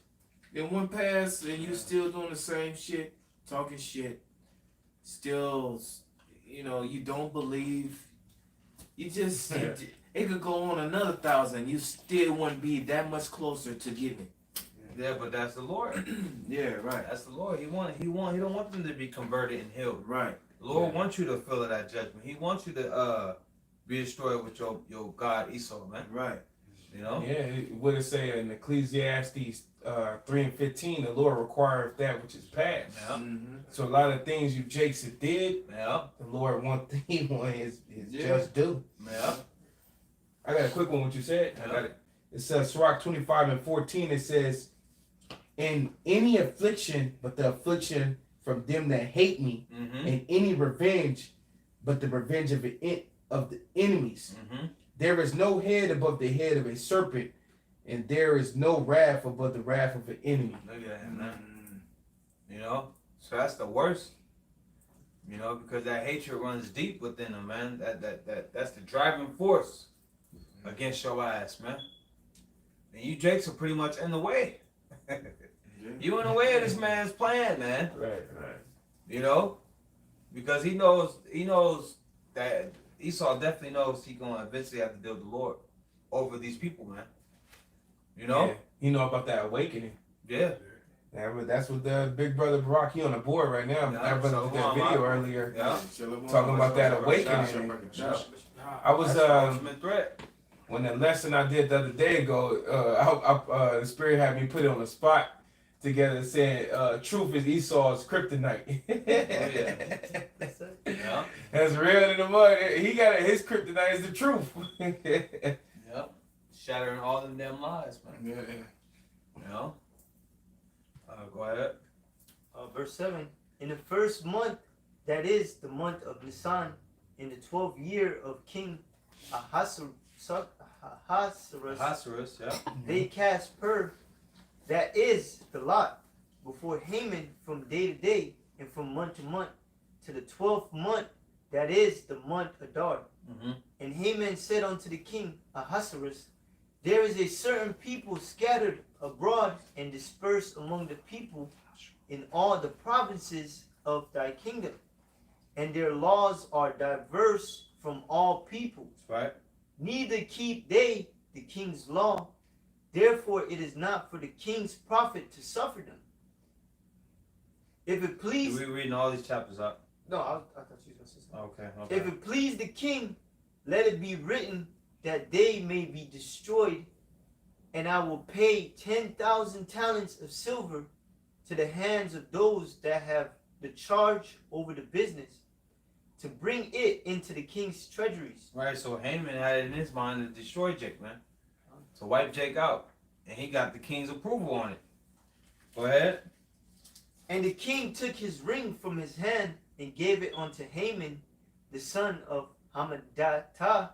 in one pass and you still doing the same shit, talking shit, still, you know, you don't believe. You just, it could go on another 1,000. You still wouldn't be that much closer to giving. Yeah, but that's the Lord. Yeah, right. That's the Lord. He don't want them to be converted and healed. Right. The Lord wants you to feel that judgment. He wants you to be destroyed with your God Esau, man. Right. You know? Yeah, what it say in Ecclesiastes 3:15, the Lord requires that which is past. Yeah. Mm-hmm. So a lot of things you Jakes did, Yeah. the Lord want his Yeah. just due. Yeah. I got a quick one. What you said? I got it. It says Sirach 25:14. It says, "In any affliction, but the affliction from them that hate me, Mm-hmm. and any revenge, but the revenge of the enemies. Mm-hmm. There is no head above the head of a serpent, and there is no wrath above the wrath of an enemy. Look at that, man. You know, so that's the worst. You know, because that hatred runs deep within them, man. That's the driving force against your ass, man. And you Jakes are pretty much in the way. You in the way of this man's plan, man. Right. You know, because he knows that Esau definitely knows he's gonna eventually have to deal with the Lord over these people, man. You know, Yeah. You know about that awakening. yeah. Yeah, but that's what the big brother Barack, he on the board right now. Yeah, I brother so did that am video I. earlier. Yeah. Talking about that awakening. Yeah. I was That's the ultimate threat. when the lesson I did the other day ago, the spirit had me put it on the spot together saying truth is Esau's kryptonite. Yeah. That's real in the mud. He got his kryptonite is the truth. Yep. Shattering all them damn lies, man. Yeah. You know? Go ahead. Verse 7. In the first month, that is the month of Nisan, in the 12th year of King Ahasuerus, Ahasuerus, yeah. they cast pur, that is the lot, before Haman from day to day and from month to month, to the 12th month, that is the month Adar. Mm-hmm. And Haman said unto the king Ahasuerus, there is a certain people scattered abroad and dispersed among the people in all the provinces of thy kingdom, and their laws are diverse from all people. That's right. Neither keep they the king's law. Therefore it is not for the king's profit to suffer them. If it please... We reading all these chapters up. No, I thought you were going to say something. Okay. If it please the king, let it be written that they may be destroyed, and I will pay 10,000 talents of silver to the hands of those that have the charge over the business, to bring it into the king's treasuries. Right, so Haman had it in his mind to destroy Jake, man. To wipe Jake out. And he got the king's approval on it. Go ahead. And the king took his ring from his hand and gave it unto Haman, the son of Hammedatha.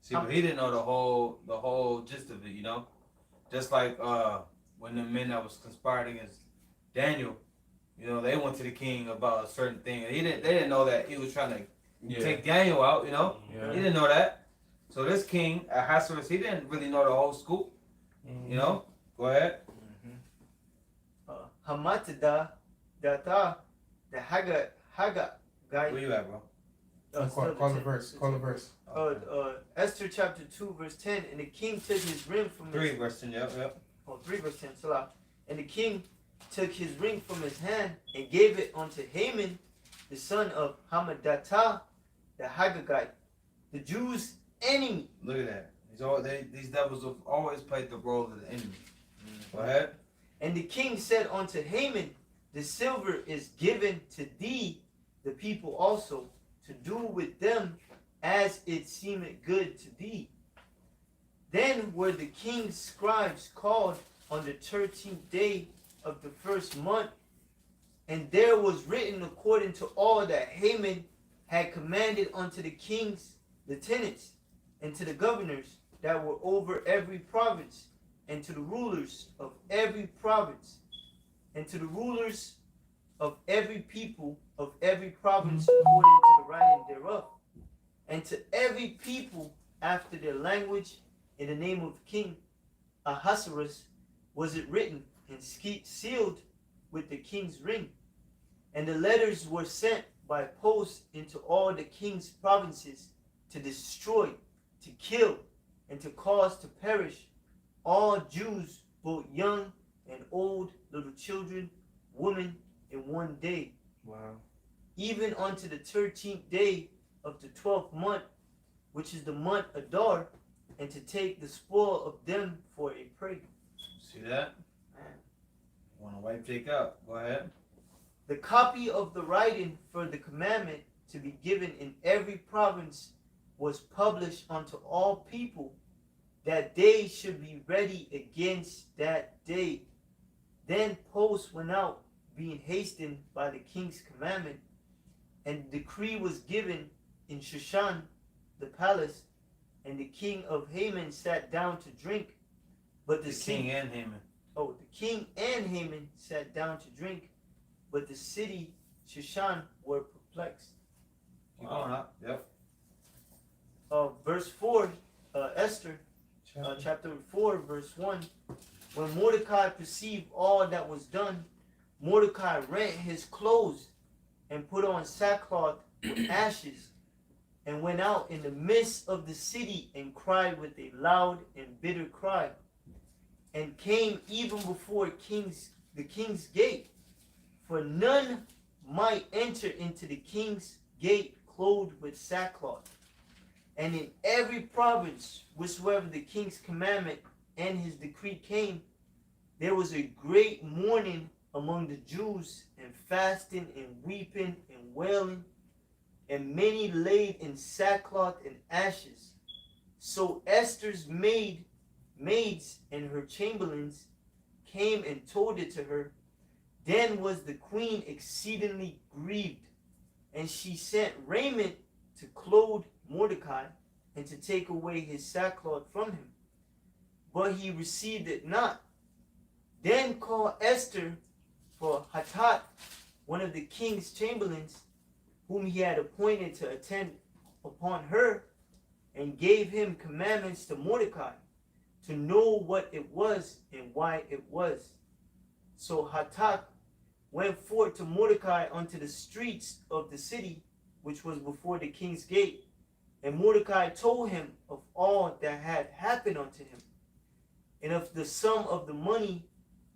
See, but he didn't know the whole gist of it, you know? Just like when the men that was conspiring against Daniel, you know, they went to the king about a certain thing, and they didn't know that he was trying to take Daniel out, you know? Yeah. He didn't know that. So this king, Ahasuerus, he didn't really know the whole scoop, you know? Go ahead. Hammedatha, the Haggagite. Where you at, bro? Call the verse. Esther chapter 2 verse 10. And the king took his ring from 3 verse 10, yep. 3 verse 10. Salah. And the king took his ring from his hand and gave it unto Haman, the son of Hammedatha, the Haggagite, the Jews' enemy. Look at that. These devils have always played the role of the enemy. Go ahead. And the king said unto Haman, the silver is given to thee, the people also, to do with them as it seemeth good to thee. Then were the king's scribes called on the 13th day of the first month, and there was written according to all that Haman had commanded unto the king's lieutenants, and to the governors that were over every province, and to the rulers of every province, and to the rulers of every people of every province according to the writing thereof, and to every people after their language, in the name of King Ahasuerus was it written and sealed with the king's ring. And the letters were sent by post into all the king's provinces to destroy, to kill, and to cause to perish all Jews, both young and old, little children, women, in one day. Wow. Even unto the 13th day of the 12th month, which is the month Adar, and to take the spoil of them for a prey. See that? Want to wipe Jake out. Go ahead. The copy of the writing for the commandment to be given in every province was published unto all people, that they should be ready against that day. Then posts went out, being hastened by the king's commandment, and the decree was given in Shushan, the palace, And the king of Haman sat down to drink, but The king and Haman. Oh, the king and Haman sat down to drink, but the city Shushan were perplexed. Keep going up. Yep. Verse 4, Esther, chapter 4, verse 1. When Mordecai perceived all that was done, Mordecai rent his clothes and put on sackcloth with ashes, and went out in the midst of the city and cried with a loud and bitter cry, and came even before the king's gate, for none might enter into the king's gate clothed with sackcloth. And in every province wheresoever the king's commandment and his decree came, there was a great mourning among the Jews, and fasting and weeping and wailing, and many laid in sackcloth and ashes. So Esther's maids and her chamberlains came and told it to her. Then was the queen exceedingly grieved, and she sent raiment to clothe Mordecai and to take away his sackcloth from him. But he received it not. Then called Esther for Hatat, one of the king's chamberlains, whom he had appointed to attend upon her, and gave him commandments to Mordecai, to know what it was and why it was. So Hatat went forth to Mordecai unto the streets of the city, which was before the king's gate. And Mordecai told him of all that had happened unto him, and of the sum of the money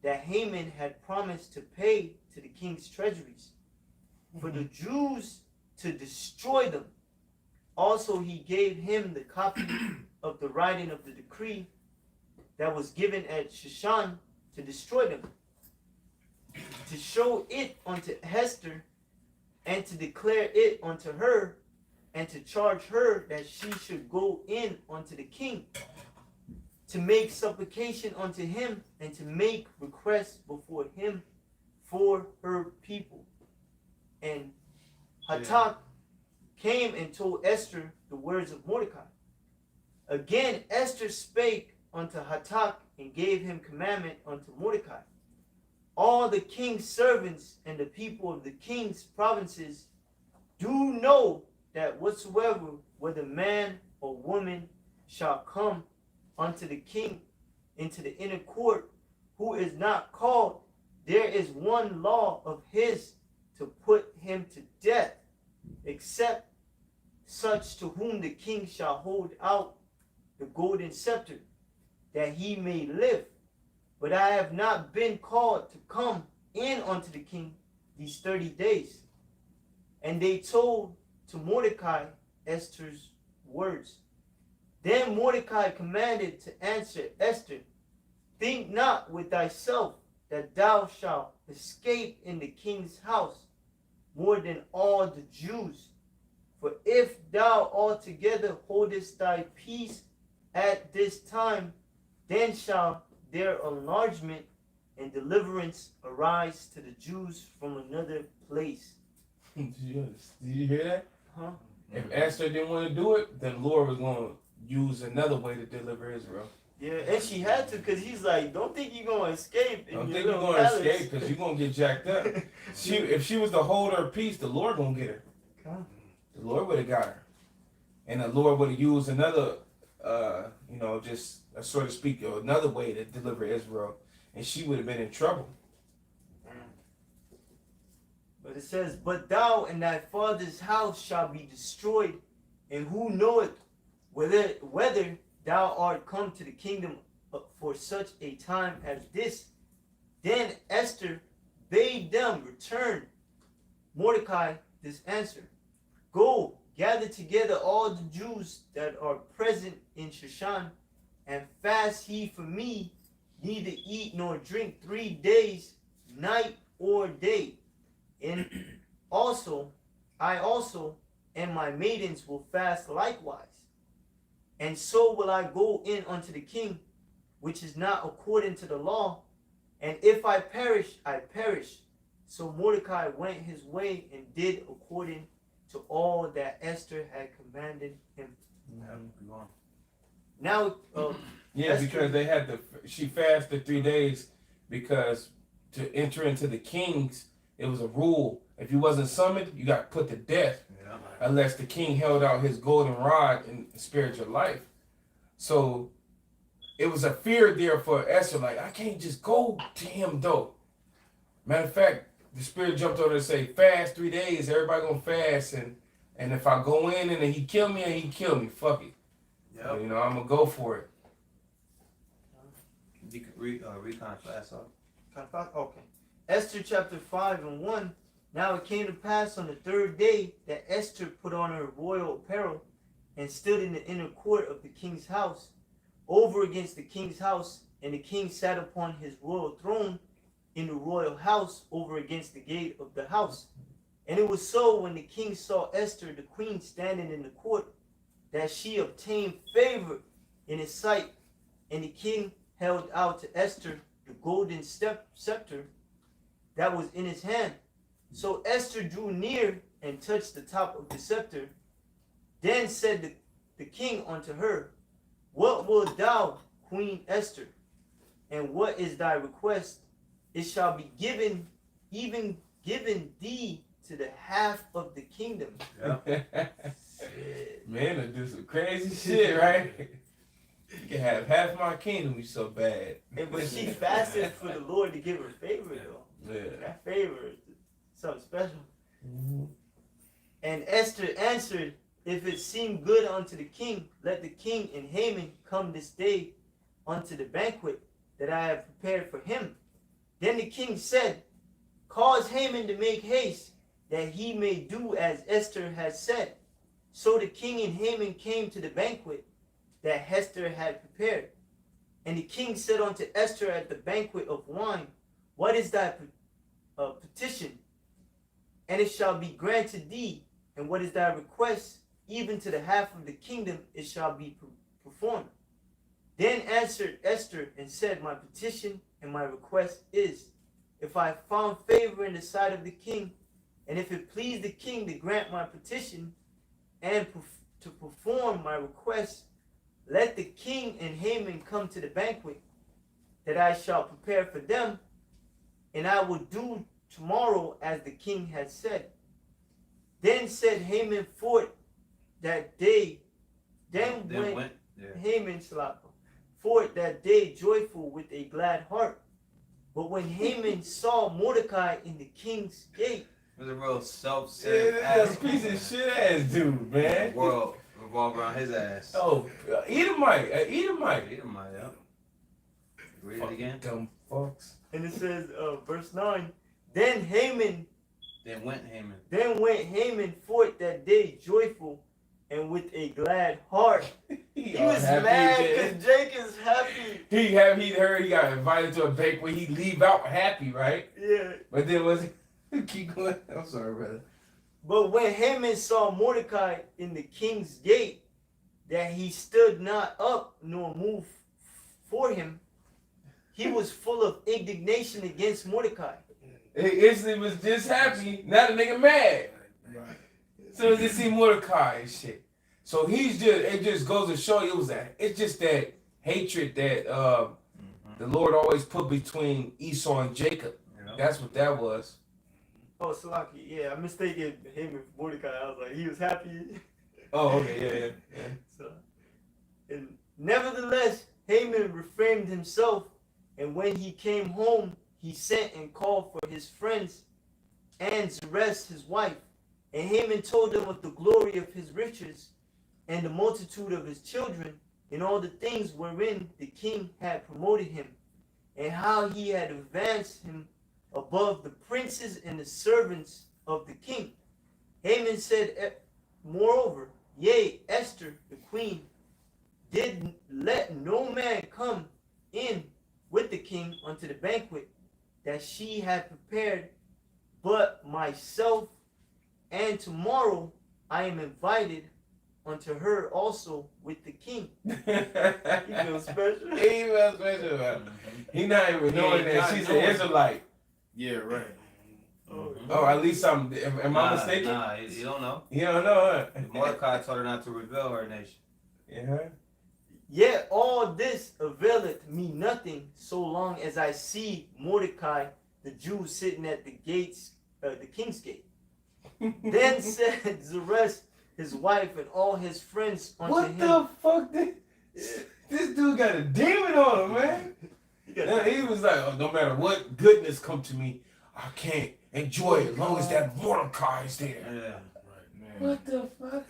that Haman had promised to pay to the king's treasuries, for the Jews to destroy them. Also he gave him the copy of the writing of the decree that was given at Shushan to destroy them, to show it unto Esther, and to declare it unto her, and to charge her that she should go in unto the king, to make supplication unto him, and to make requests before him for her people. And Hatak came and told Esther the words of Mordecai. Again Esther spake unto Hatak, and gave him commandment unto Mordecai. All the king's servants and the people of the king's provinces do know that whatsoever, whether man or woman, shall come unto the king into the inner court, who is not called, there is one law of his, to put him to death, except such to whom the king shall hold out the golden scepter, that he may live. But I have not been called to come in unto the king these 30 days. And they told to Mordecai Esther's words. Then Mordecai commanded to answer Esther, think not with thyself that thou shalt escape in the king's house more than all the Jews. For if thou altogether holdest thy peace at this time, then shall their enlargement and deliverance arise to the Jews from another place. Did you hear that? Huh? If Esther didn't want to do it, then the Lord was going to use another way to deliver Israel. Yeah, and she had to, because he's like, don't think you're going to escape. Don't think you're going to escape, because you're going to get jacked up. If she was to hold her peace, the Lord going to get her. The Lord would have got her. And the Lord would have used another, just so to speak, another way to deliver Israel. And she would have been in trouble. But it says, but thou and thy father's house shall be destroyed, and who knoweth whether thou art come to the kingdom for such a time as this. Then Esther bade them return Mordecai this answer. Go, gather together all the Jews that are present in Shushan, and fast ye for me, neither eat nor drink 3 days, night or day. And I also, and my maidens will fast likewise. And so will I go in unto the king, which is not according to the law. And if I perish, I perish. So Mordecai went his way and did according to all that Esther had commanded him. Now, Yeah, Esther- because they had to. She fasted 3 days because to enter into the kings, it was a rule. If you wasn't summoned, you got put to death Yeah. unless the king held out his golden rod and spared your life. So it was a fear there for Esther. Like, I can't just go to him though. Matter of fact, the spirit jumped on her and say, fast 3 days. Everybody gonna fast, and if I go in and then he kill me, and he kill me, fuck it. Yep. You know, I'm gonna go for it. Recon class up. Okay. Esther chapter 5 and 1. Now it came to pass on the third day that Esther put on her royal apparel and stood in the inner court of the king's house, over against the king's house, and the king sat upon his royal throne in the royal house, over against the gate of the house. And it was so, when the king saw Esther, the queen, standing in the court, that she obtained favor in his sight. And the king held out to Esther the golden scepter that was in his hand. So Esther drew near and touched the top of the scepter. Then said the king unto her, What wilt thou, Queen Esther? And what is thy request? It shall be given, even given thee to the half of the kingdom. Yeah. Man, I do some crazy shit, right? You can have half my kingdom, you so bad. But she fasted for the Lord to give her favor, though. Yeah. That favor is something special. Mm-hmm. And Esther answered, If it seem good unto the king, let the king and Haman come this day unto the banquet that I have prepared for him. Then the king said, Cause Haman to make haste, that he may do as Esther has said. So the king and Haman came to the banquet that Esther had prepared. And the king said unto Esther at the banquet of wine, What is thy petition? And it shall be granted thee. And what is thy request? Even to the half of the kingdom it shall be performed. Then answered Esther and said, My petition and my request is, if I have found favor in the sight of the king, and if it please the king to grant my petition and to perform my request, let the king and Haman come to the banquet that I shall prepare for them, and I will do tomorrow as the king has said. Then said Haman forth that day. Then went Haman forth that day joyful with a glad heart. But when Haman saw Mordecai in the king's gate, It was a real self-centered That's a piece of shit ass dude, man. The world revolved around his ass. Oh, Edomite. Read him, yeah. Read it again. Dumb fucks. and it says, verse 9, Then went Haman forth that day joyful and with a glad heart. He was mad because Jake is happy. He heard he got invited to a banquet. He leave out happy, right? Yeah. But then was keep going. I'm sorry, brother. But when Haman saw Mordecai in the king's gate, that he stood not up nor moved for him, he was full of indignation against Mordecai. Instantly was just happy. Now the nigga mad. Right. So as he see Mordecai and shit. So it just goes to show you it's just that hatred that the Lord always put between Esau and Jacob. Yeah. That's what that was. Oh, Salaki, yeah, I mistaken him with Mordecai. I was like, he was happy. Oh, okay, yeah. So, and nevertheless, Haman refrained himself, and when he came home, he sent and called for his friends and Zeresh his wife. And Haman told them of the glory of his riches and the multitude of his children and all the things wherein the king had promoted him, and how he had advanced him above the princes and the servants of the king. Haman said, moreover, yea, Esther, the queen, did let no man come in with the king unto the banquet that she had prepared, but myself, and tomorrow I am invited unto her also with the king. He feels special. He feels special, man. He not even knowing that she's an Israelite. Yeah, right. Oh, at least am I mistaken? Nah, you don't know. You don't know, huh? Mordecai told her not to reveal her nation. Yeah. Yet all this availeth me nothing, so long as I see Mordecai the Jew sitting at the gates, the king's gate. Then said Zeresh his wife and all his friends unto What him. the fuck? This dude got a demon on him, man. He was like, oh, no matter what goodness come to me, I can't enjoy it as long as that Mordecai is there. Yeah, right, man. What the fuck?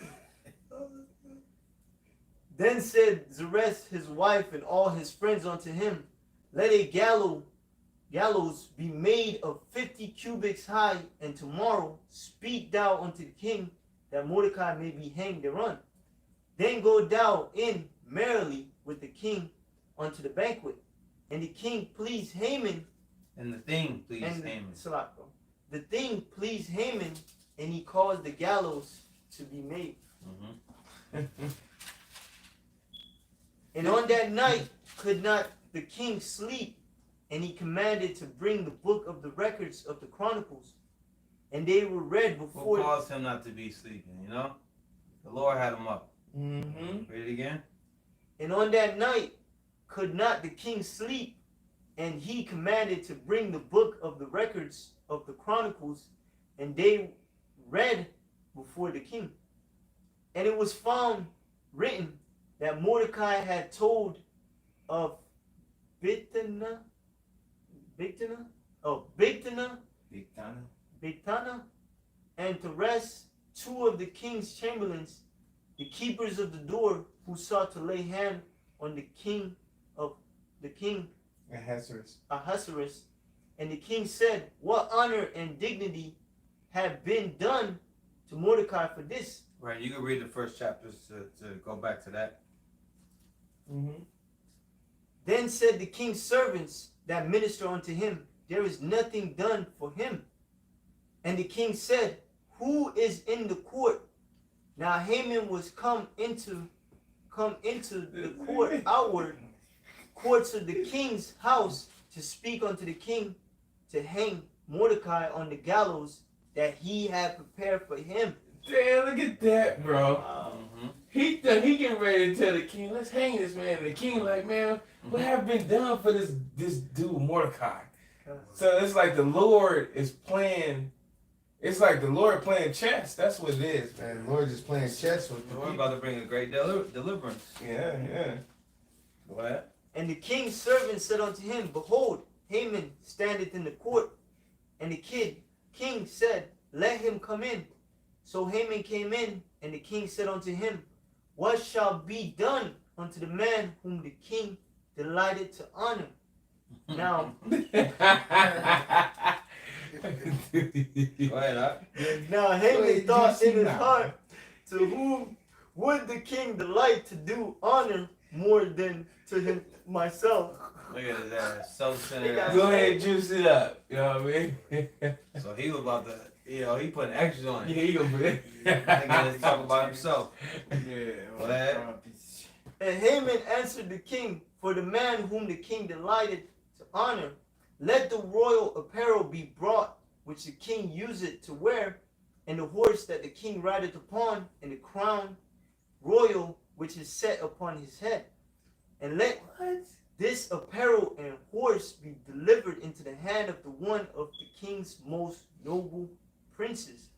Then said Zeresh his wife and all his friends unto him, let a gallows be made of 50 cubits high, and tomorrow speak thou unto the king, that Mordecai may be hanged thereon. Then go thou in merrily with the king unto the banquet. And the king pleased Haman. And the thing pleased and Haman. The thing pleased Haman, and he caused the gallows to be made. Mm-hmm. And on that night could not the king sleep, and he commanded to bring the book of the records of the Chronicles, and they were read Who before. caused him not to be sleeping, you know? The Lord had him up. Mm-hmm. Read it again. And on that night could not the king sleep, and he commanded to bring the book of the records of the Chronicles, and they read before the king. And it was found written that Mordecai had told of Bigtana, and Teresh, two of the king's chamberlains, the keepers of the door, who sought to lay hand on the king Ahasuerus. And the king said, what honor and dignity have been done to Mordecai for this? Right, you can read the first chapters to go back to that. Mm-hmm. Then said the king's servants that minister unto him, there is nothing done for him. And the king said, who is in the court? Now Haman was come into the court outward courts of the king's house to speak unto the king to hang Mordecai on the gallows that he had prepared for him. Damn, look at that, bro. Mm-hmm. He getting ready to tell the king, let's hang this man. And the king like, man, what have been done for this dude Mordecai? So it's like the Lord is playing. It's like the Lord playing chess. That's what it is, man. The Lord just playing chess with the We're people. about to bring a great deliverance. Yeah. Go ahead. And the king's servant said unto him, behold, Haman standeth in the court. And the king said, let him come in. So Haman came in, and the king said unto him, what shall be done unto the man whom the king delighted to honor? Now, Go ahead, now Haman Wait, thought you in his see heart, to whom would the king delight to do honor more than to him myself? Look at his ass. Self-centered ass. Go ahead, juice it up. You know what I mean? So he was about to, he putting extras on Yeah, it. you gonna be Let's talk about himself. Yeah. Go ahead. And Haman answered the king, for the man whom the king delighted to honor, let the royal apparel be brought, which the king useth to wear, and the horse that the king rideth upon, and the crown royal which is set upon his head. And let this apparel and horse be delivered into the hand of the one of the king's most noble princes,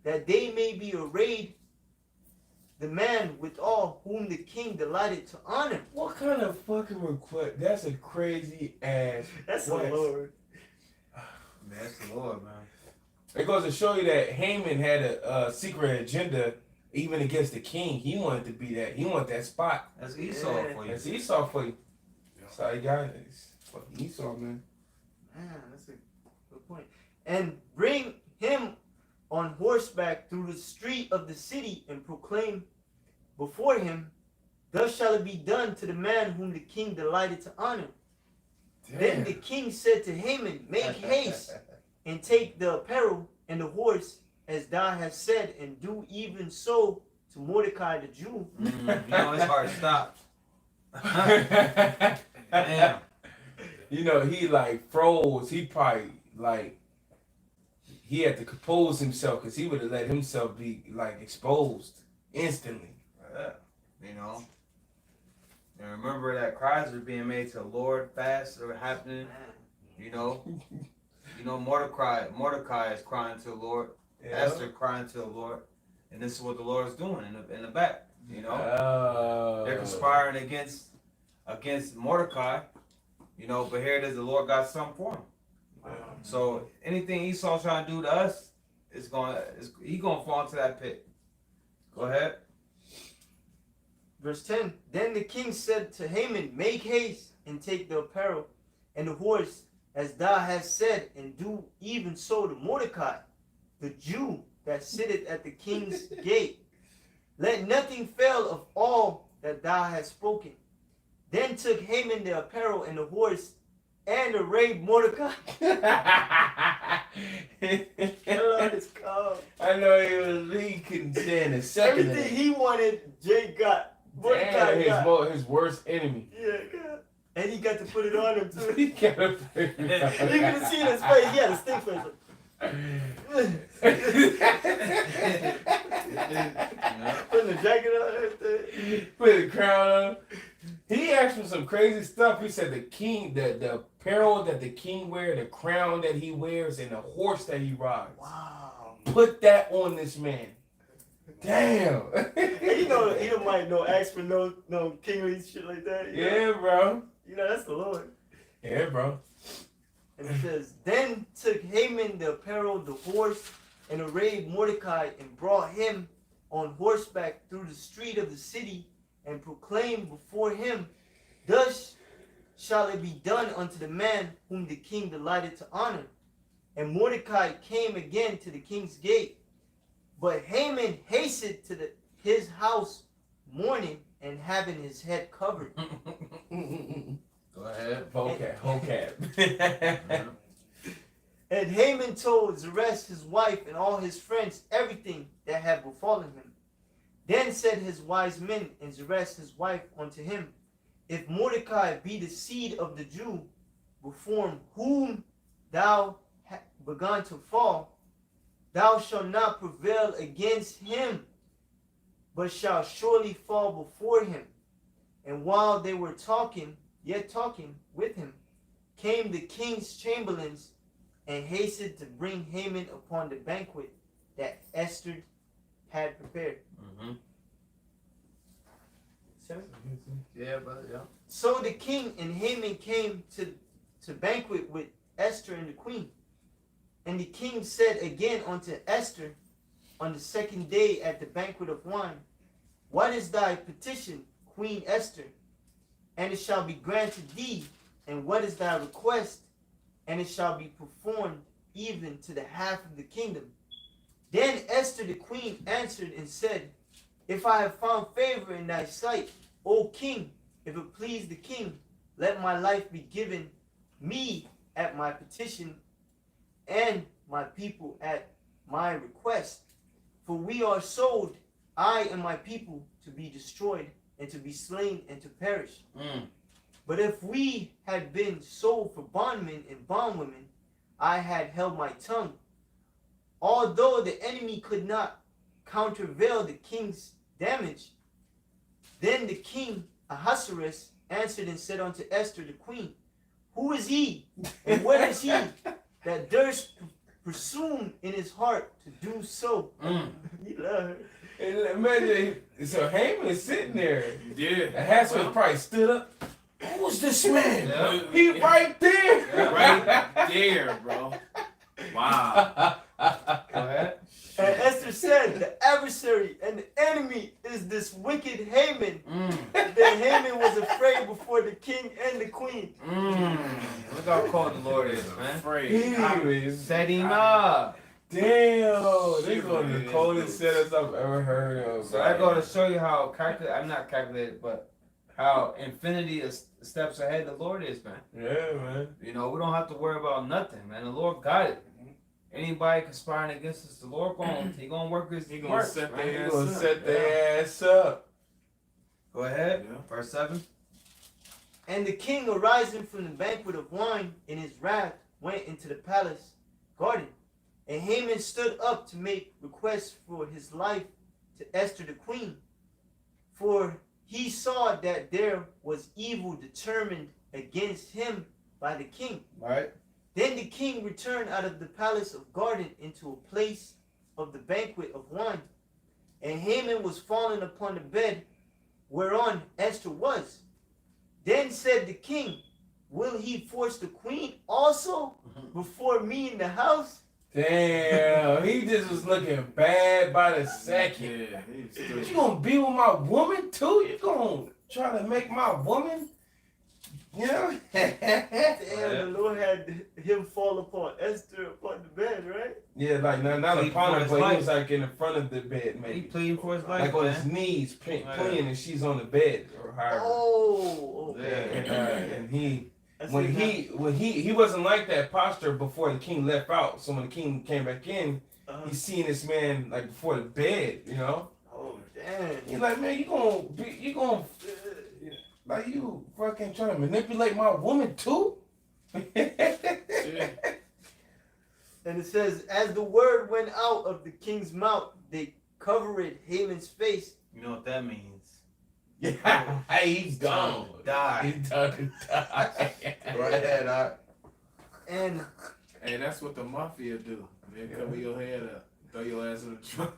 that they may be arrayed the man with all whom the king delighted to honor. What kind of fucking request? That's a crazy ass. That's the request. Lord. Man, that's the Lord, man. It goes to show you that Haman had a secret agenda, even against the king. He wanted to be that. He wanted that spot. That's Esau Yeah. for you. That's Esau for you. That's how you got it. It's fucking Esau, man. Man, that's a good point. And bring him on horseback through the street of the city, and proclaim before him, thus shall it be done to the man whom the king delighted to honor. Then the king said to Haman, make haste and take the apparel and the horse, as thou hast said, and do even so to Mordecai the Jew. You know, his heart stopped. Damn. You know, he like froze. He probably like he had to compose himself because he would have let himself be like exposed instantly. Yeah. You know. And remember that cries are being made to the Lord, fasts are happening. You know, Mordecai is crying to the Lord, Esther crying to the Lord, and this is what the Lord is doing in the back. You know, they're conspiring against Mordecai. You know, but here it is, the Lord got something for him. So anything Esau's trying to do to us, he's gonna fall into that pit. Go ahead. Verse 10. Then the king said to Haman, make haste and take the apparel and the horse, as thou hast said, and do even so to Mordecai, the Jew that sitteth at the king's gate. Let nothing fail of all that thou hast spoken. Then took Haman the apparel and the horse, and arrayed Mordecai. I know he couldn't stand a second. Everything he wanted, Jay got. Mordecai got. His worst enemy. Yeah, God. And he got to put it on him too. He got to put it on. You could have seen his face. He had a stink face. Putting the jacket on and everything. Put the crown on him. He asked for some crazy stuff. He said the king, the apparel that the king wears, the crown that he wears, and the horse that he rides. Wow. Put that on this man. Damn. He don't might no ask for no kingly shit like that. Yeah, bro. You know, that's the Lord. Yeah, bro. And it says, then took Haman the apparel, the horse, and arrayed Mordecai, and brought him on horseback through the street of the city, and proclaimed before him, thus shall it be done unto the man whom the king delighted to honor. And Mordecai came again to the king's gate. But Haman hastened to his house mourning and having his head covered. Go ahead. Vocab. And Haman told Zeresh his wife and all his friends everything that had befallen him. Then said his wise men and Zeresh his wife unto him, if Mordecai be the seed of the Jew, before whom thou hast begun to fall, thou shalt not prevail against him, but shalt surely fall before him. And while they were yet talking with him, came the king's chamberlains, and hastened to bring Haman upon the banquet that Esther had prepared. Mm-hmm. Sorry? Yeah, brother, yeah. So the king and Haman came to banquet with Esther and the queen. And the king said again unto Esther on the second day at the banquet of wine, what is thy petition, Queen Esther? And it shall be granted thee. And what is thy request? And it shall be performed even to the half of the kingdom. Then Esther the queen answered and said, if I have found favor in thy sight, O king, if it please the king, let my life be given me at my petition, and my people at my request. For we are sold, I and my people, to be destroyed, and to be slain, and to perish. But if we had been sold for bondmen and bondwomen, I had held my tongue. Although the enemy could not countervail the king's damage. Then the king Ahasuerus answered and said unto Esther the queen, who is he, and what is he that durst presume in his heart to do so? He loved her. And imagine, so Haman is sitting there. Yeah. Ahasuerus probably stood up. Who's this man? Yeah. He right there. Right there, bro. Wow. Go ahead. And Esther said, the adversary and the enemy is this wicked Haman. Then Haman was afraid before the king and the queen. Look how cold the Lord is, man. Afraid. Set him up. Damn, this one of the coldest setups I've ever heard of. So I go to show you how I'm not calculated, but how infinity is steps ahead the Lord is, man. Yeah, man. You know, we don't have to worry about nothing, man. The Lord got it. Anybody conspiring against us, the Lord gonna work his work. Set man. their He gonna set their ass up. Go ahead. Yeah. Verse 7. And the king, arising from the banquet of wine in his wrath, went into the palace garden. And Haman stood up to make request for his life to Esther the queen. For he saw that there was evil determined against him by the king. Right? Then the king returned out of the palace of garden into a place of the banquet of wine. And Haman was fallen upon the bed whereon Esther was. Then said the king, will he force the queen also before me in the house? Damn, he just was looking bad by the second. Yeah, But you gonna be with my woman too? You gonna try to make my woman? You know? Damn, the Lord had him fall upon Esther upon the bed, right? Yeah, like not Pleading upon for her, his but he life. was like in the front of the bed, He maybe. pleading for his life, Like on man. his knees, Yeah. playing, and she's on the bed or however. Oh, Yeah. okay. And he That's when what he wasn't like that posture before the king left out. So when the king came back in, happened. he's seeing this man like before the bed, you know. Oh, damn. He's like, man, you gonna like you fucking trying to manipulate my woman too? And it says, as the word went out of the king's mouth, they covered Haman's face. You know what that means? Yeah, he's done. Die. He's done. Die. Right ahead, Doc. And Hey, that's what the mafia do. They cover your head up, throw your ass in the trunk.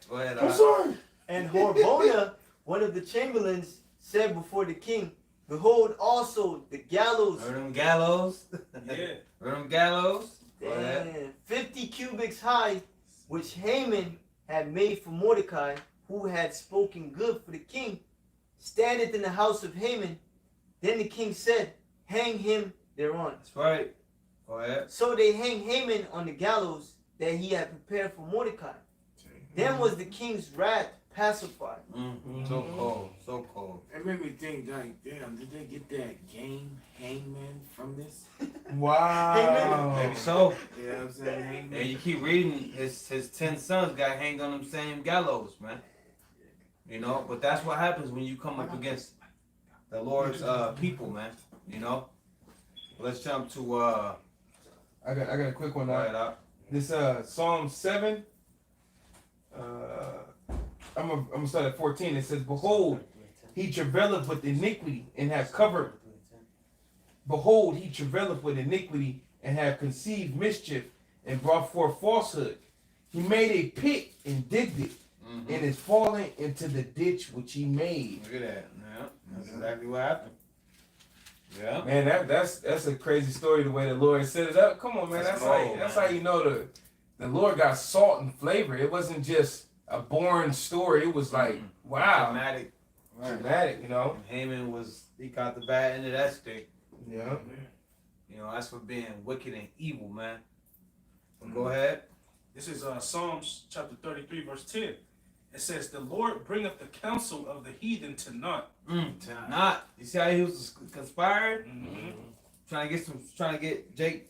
Go ahead, I'm Doc. sorry. and Harbona, one of the chamberlains, said before the king, behold also the gallows, Remember them gallows? Yeah. Remember them gallows? Go ahead. and 50 cubits high, which Haman had made for Mordecai, who had spoken good for the king, standeth in the house of Haman. Then the king said, hang him thereon. That's right. Go ahead. So they hang Haman on the gallows that he had prepared for Mordecai. Then was the king's wrath pacified. So cold. So cold. It made me think, like, damn, did they get that game Hangman from this? Wow. Maybe so. You know what I'm saying? Hangman. And you keep reading, his 10 sons got hanged on them same gallows, man. You know, but that's what happens when you come up against the Lord's people, man. You know. Let's jump to I got a quick one go now. ahead, Doc. This Psalm 7. I'm gonna start at 14. It says, behold, he travaileth with iniquity and have covered. Behold, he travaileth with iniquity and have conceived mischief and brought forth falsehood. He made a pit and digged it, and is fallen into the ditch which he made. Look at that. Yeah, that's exactly what happened. Yeah. Man, that's a crazy story the way the Lord set it up. Come on, man. That's That's cold, how you know the Lord got salt and flavor. It wasn't just a boring story. It was like, wow, Dramatic. dramatic, you know. And Haman he got the bad end of that stick. Yeah. You know, that's for being wicked and evil, man. But go ahead. This is Psalms chapter 33, verse 10. It says, the Lord bringeth the counsel of the heathen to naught. To not. You see how he was conspiring? Mm-hmm. Trying to get Jake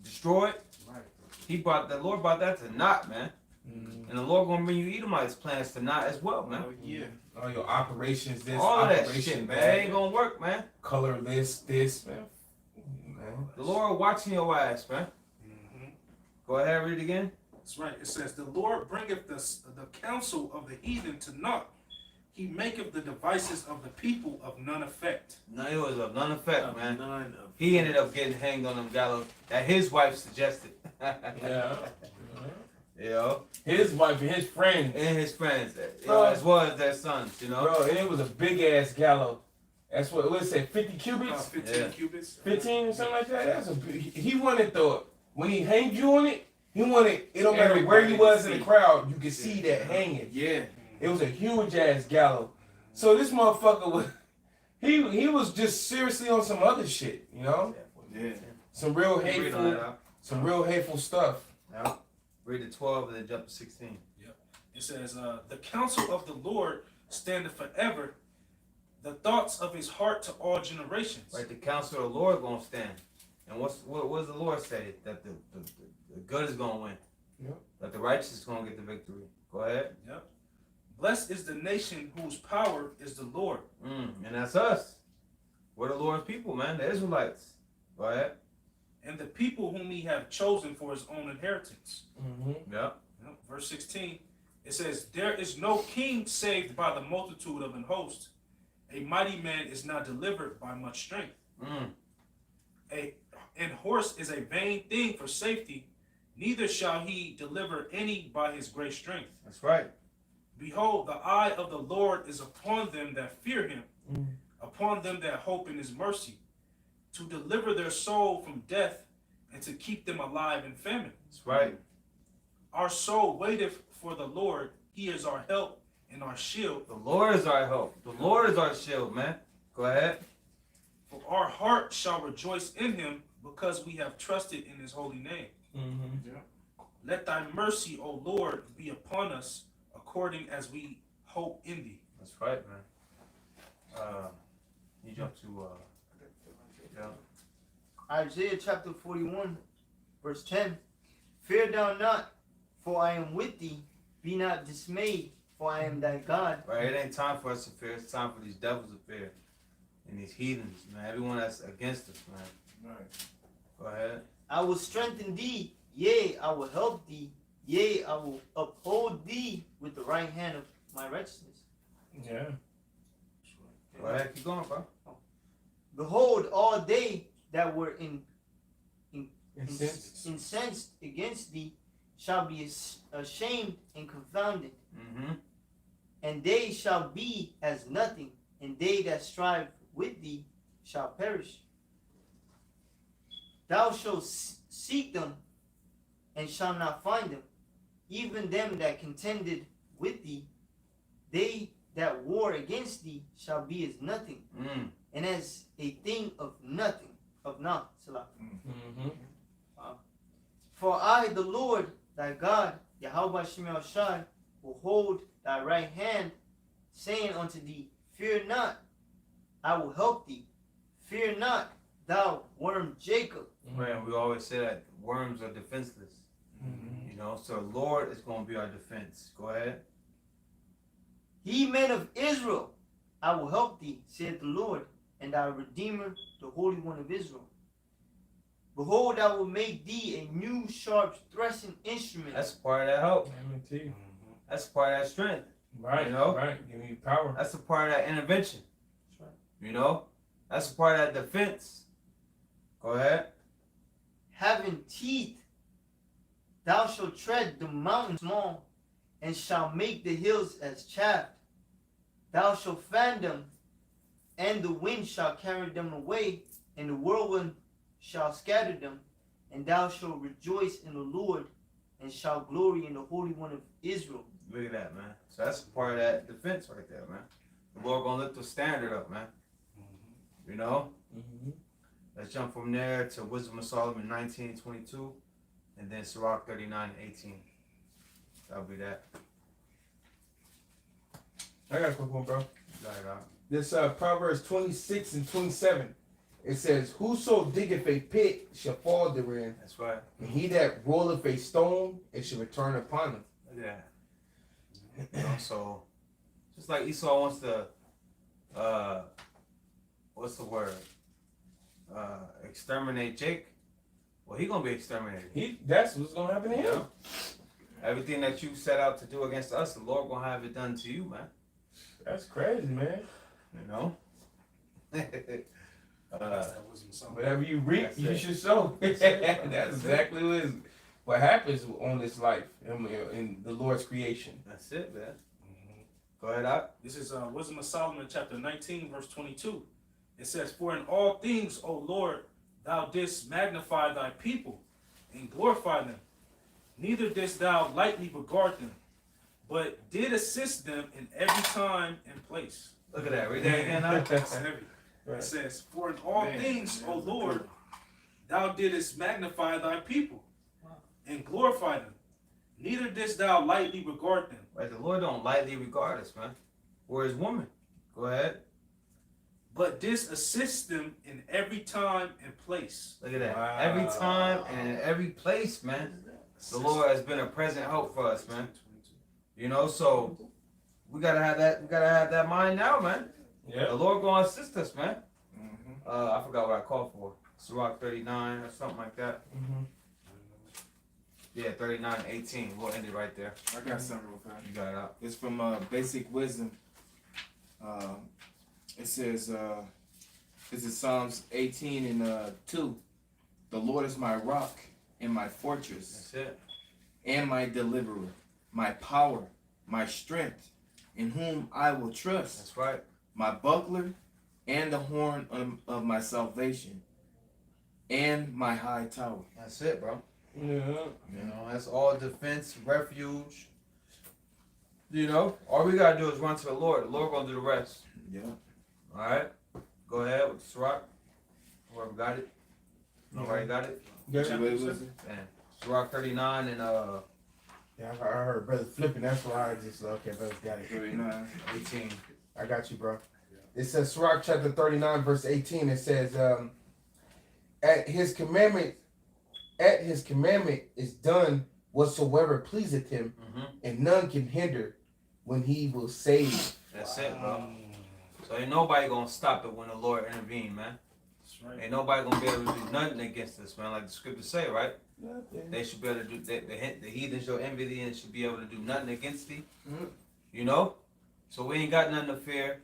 destroyed. Right. The Lord brought that to naught, man. And the Lord gonna bring you Edomites' plans to naught as well, man. Oh, yeah. All your operations, this All of that operation, shit, man. that, It ain't gonna work, man. colorless, this, man. The Lord watching your ass, man. Mm-hmm. Go ahead, read it again. That's right. It says, the Lord bringeth the counsel of the heathen to naught. He maketh the devices of the people of none effect. No, it was of none effect, man. None of He ended up getting hanged on them gallows that his wife suggested. Yeah. You know, His wife and his friends. and his friends, you know, as well as their sons, you know. Bro, and it was a big ass gallows. That's what it said, 50 About cubits? 15 Yeah. cubits. 15 or something like that? That's a big, he wanted when he hanged you on it, he wanted, it don't matter where you was in the crowd, you could see that hanging. Yeah. It was a huge ass gallows. So this motherfucker was, he was just seriously on some other shit, you know? Yeah. Some real Read on that, hateful stuff. yeah. Read the 12 and then jump to 16. It says, the counsel of the Lord standeth forever, the thoughts of his heart to all generations. Right, the counsel of the Lord gonna stand. And what does the Lord say? That the good is gonna win. Yep. That the righteous is gonna get the victory. Go ahead. Yep. Blessed is the nation whose power is the Lord. And that's us. We're the Lord's people, man. The Israelites. Go ahead. and the people whom he hath chosen for his own inheritance. Yeah. Verse 16, it says, there is no king saved by the multitude of an host. A mighty man is not delivered by much strength. And horse is a vain thing for safety, neither shall he deliver any by his great strength. That's right. Behold, the eye of the Lord is upon them that fear him, upon them that hope in his mercy, to deliver their soul from death and to keep them alive in famine. That's right. Our soul waiteth for the Lord. He is our help and our shield. The Lord is our help. The Lord is our shield, man. Go ahead. For our heart shall rejoice in him, because we have trusted in his holy name. Let thy mercy, O Lord, be upon us, according as we hope in thee. That's right, man. You jump to yeah. Isaiah chapter 41, verse 10. Fear thou not, for I am with thee. Be not dismayed, for I am thy God. Right, it ain't time for us to fear. It's time for these devils to fear. And these heathens, man. Everyone that's against us, man. Right. Go ahead. I will strengthen thee, yea, I will help thee, yea, I will uphold thee with the right hand of my righteousness. Yeah. Go ahead. Keep going, bro. Behold, all they that were Incensed. incensed against thee shall be ashamed and confounded, and they shall be as nothing, and they that strive with thee shall perish. Thou shalt seek them, and shalt not find them, even them that contended with thee. They that war against thee shall be as nothing, and as a thing of nothing, of naught. Salah. For I, the Lord, thy God, Yahweh Shemel Shai, will hold thy right hand, saying unto thee, fear not, I will help thee. Fear not, thou worm Jacob. Man, we always say that worms are defenseless. You know, so the Lord is going to be our defense. Go ahead. Ye men of Israel, I will help thee, saith the Lord, and thy Redeemer, the Holy One of Israel. Behold, I will make thee a new sharp threshing instrument. That's part of that help. MT. That's part of that strength. Right. You know? Right. Give me power. That's a part of that intervention. That's right. You know? That's a part of that defense. Go ahead. Having teeth, thou shalt tread the mountain small, and shalt make the hills as chaff. Thou shalt fan them, and the wind shall carry them away, and the whirlwind shall scatter them, and thou shalt rejoice in the Lord, and shalt glory in the Holy One of Israel. Look at that, man. So that's a part of that defense right there, man. The Lord gonna lift the standard up, man. You know? Let's jump from there to Wisdom of Solomon 19:22, and then Sirach 39:18. That'll be that. I got a quick one, bro. Got it out. This Proverbs 26 and 27. It says, whoso diggeth a pit shall fall therein, That's right. and he that rolleth a stone, it shall return upon him. Look at that. You know, so just like Esau wants to what's the word? Exterminate Jake. Well, he gonna be exterminated. That's what's gonna happen to him. Yeah. Everything that you set out to do against us, the Lord gonna have it done to you, man. That's crazy, man. You know? Whatever you reap, That's you it. should sow. That's exactly what happens on this life in the Lord's creation. That's it, man. Go ahead, Doc. This is Wisdom of Solomon, chapter 19, verse 22. It says, for in all things, O Lord, thou didst magnify thy people and glorify them. Neither didst thou lightly regard them, but did assist them in every time and place. Look at that. Read that again, Doc. That's heavy. It Right. says, for in all Man, things, O that's Lord, good. thou didst magnify thy people and glorify them. Neither didst thou lightly regard them. Right, the Lord don't lightly regard us, man. We're his woman. Go ahead. But didst assist them in every time and place. Look at that. Wow. Every time and in every place, man. The Lord has been a present help for us, man. You know, so we gotta have that. We gotta have that mind now, man. The Yeah. Lord gonna assist us, man. I forgot what I called for. Sirach 39 or something like that. Mm-hmm. Yeah, 39:18. We'll end it right there. I got something real fast. You got it out. It's from Basic Wisdom. It says, this is Psalms 18 and 2. The Lord is my rock and my fortress That's it. and my deliverer, my power, my strength, in whom I will trust, That's right. my buckler and the horn of my salvation, and my high tower. That's it, bro. Yeah. You know, that's all defense, refuge. You know, all we gotta do is run to the Lord. The Lord gonna do the rest. Yeah. All right. Go ahead with Sirach. Whoever got it. Nobody got it. Yeah. Man. Sirach 39 and Yeah, I heard brother flipping. That's why I just okay, brother got it. 39. 18. I got you, bro. It says Sirach chapter 39, verse 18. It says, at his commandment is done whatsoever pleaseth him, and none can hinder when he will save. That's it, bro. So ain't nobody gonna stop it when the Lord intervene, man. That's right. Ain't nobody gonna be able to do nothing against us, man. Like the scriptures say, right? Nothing. They should be able to do. The heathens shall envy thee and should be able to do nothing against thee. Mhm. You know. So we ain't got nothing to fear.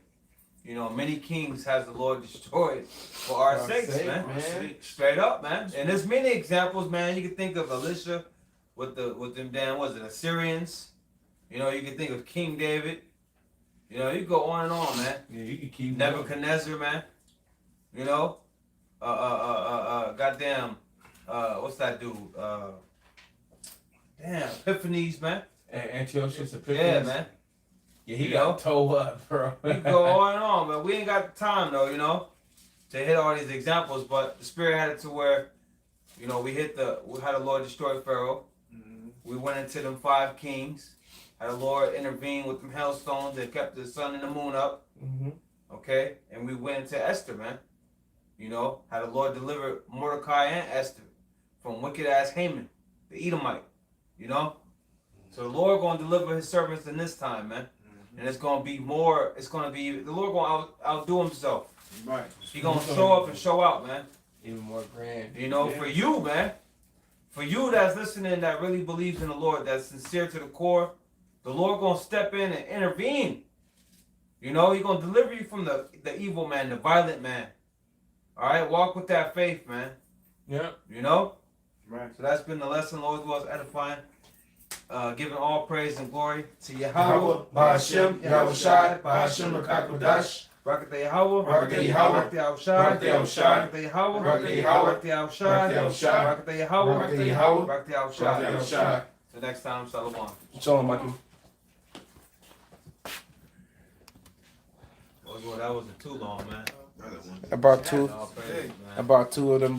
You know, many kings has the Lord destroyed for our sakes, man. Straight up, man. And there's many examples, man. You can think of Elisha with them damn, was it Assyrians? You know, you can think of King David. You know, you go on and on, man. Yeah, you can keep Nebuchadnezzar, man. You know, goddamn, what's that dude? Damn, Epiphanes, man. Antiochus Epiphanes. Yeah, man. Yeah, he You got know? toe up, bro. We can go on and on, man. We ain't got the time though, you know, to hit all these examples. But the Spirit had it to where, you know, we had the Lord destroy Pharaoh. We went into them 5 kings. Had the Lord intervene with them hailstones that kept the sun and the moon up. Mm-hmm. Okay, and we went into Esther, man. You know, had the Lord deliver Mordecai and Esther from wicked ass Haman, the Edomite. You know, so the Lord gonna deliver His servants in this time, man. And it's gonna be more. It's gonna be the Lord gonna outdo Himself. Right. He gonna show up and show out, man. Even more grand. You know, for you, man. For you that's listening, that really believes in the Lord, that's sincere to the core, the Lord gonna step in and intervene. You know, He gonna deliver you from the evil man, the violent man. All right, walk with that faith, man. Yeah. You know. Right. So that's been the lesson. Lord was edifying. Giving all praise and glory to Yahweh, Yahweh, Ba'ashem, Yahweh Shai, Ba'ashem, Rakakodash. Barak Yahweh, Barak Yahweh, Barak Yahushai, Barak Yahushai, Barak Yahweh, Barak Yahweh, Barak Yahushai, Barak Yahushai, Barak Yahweh, Barak Yahweh, Barak Barak Yahushai. Yahushai. Till next time, Shalom. Shalom, Michael. Well, that wasn't too long, man. I brought two. All praise, man. I brought two of them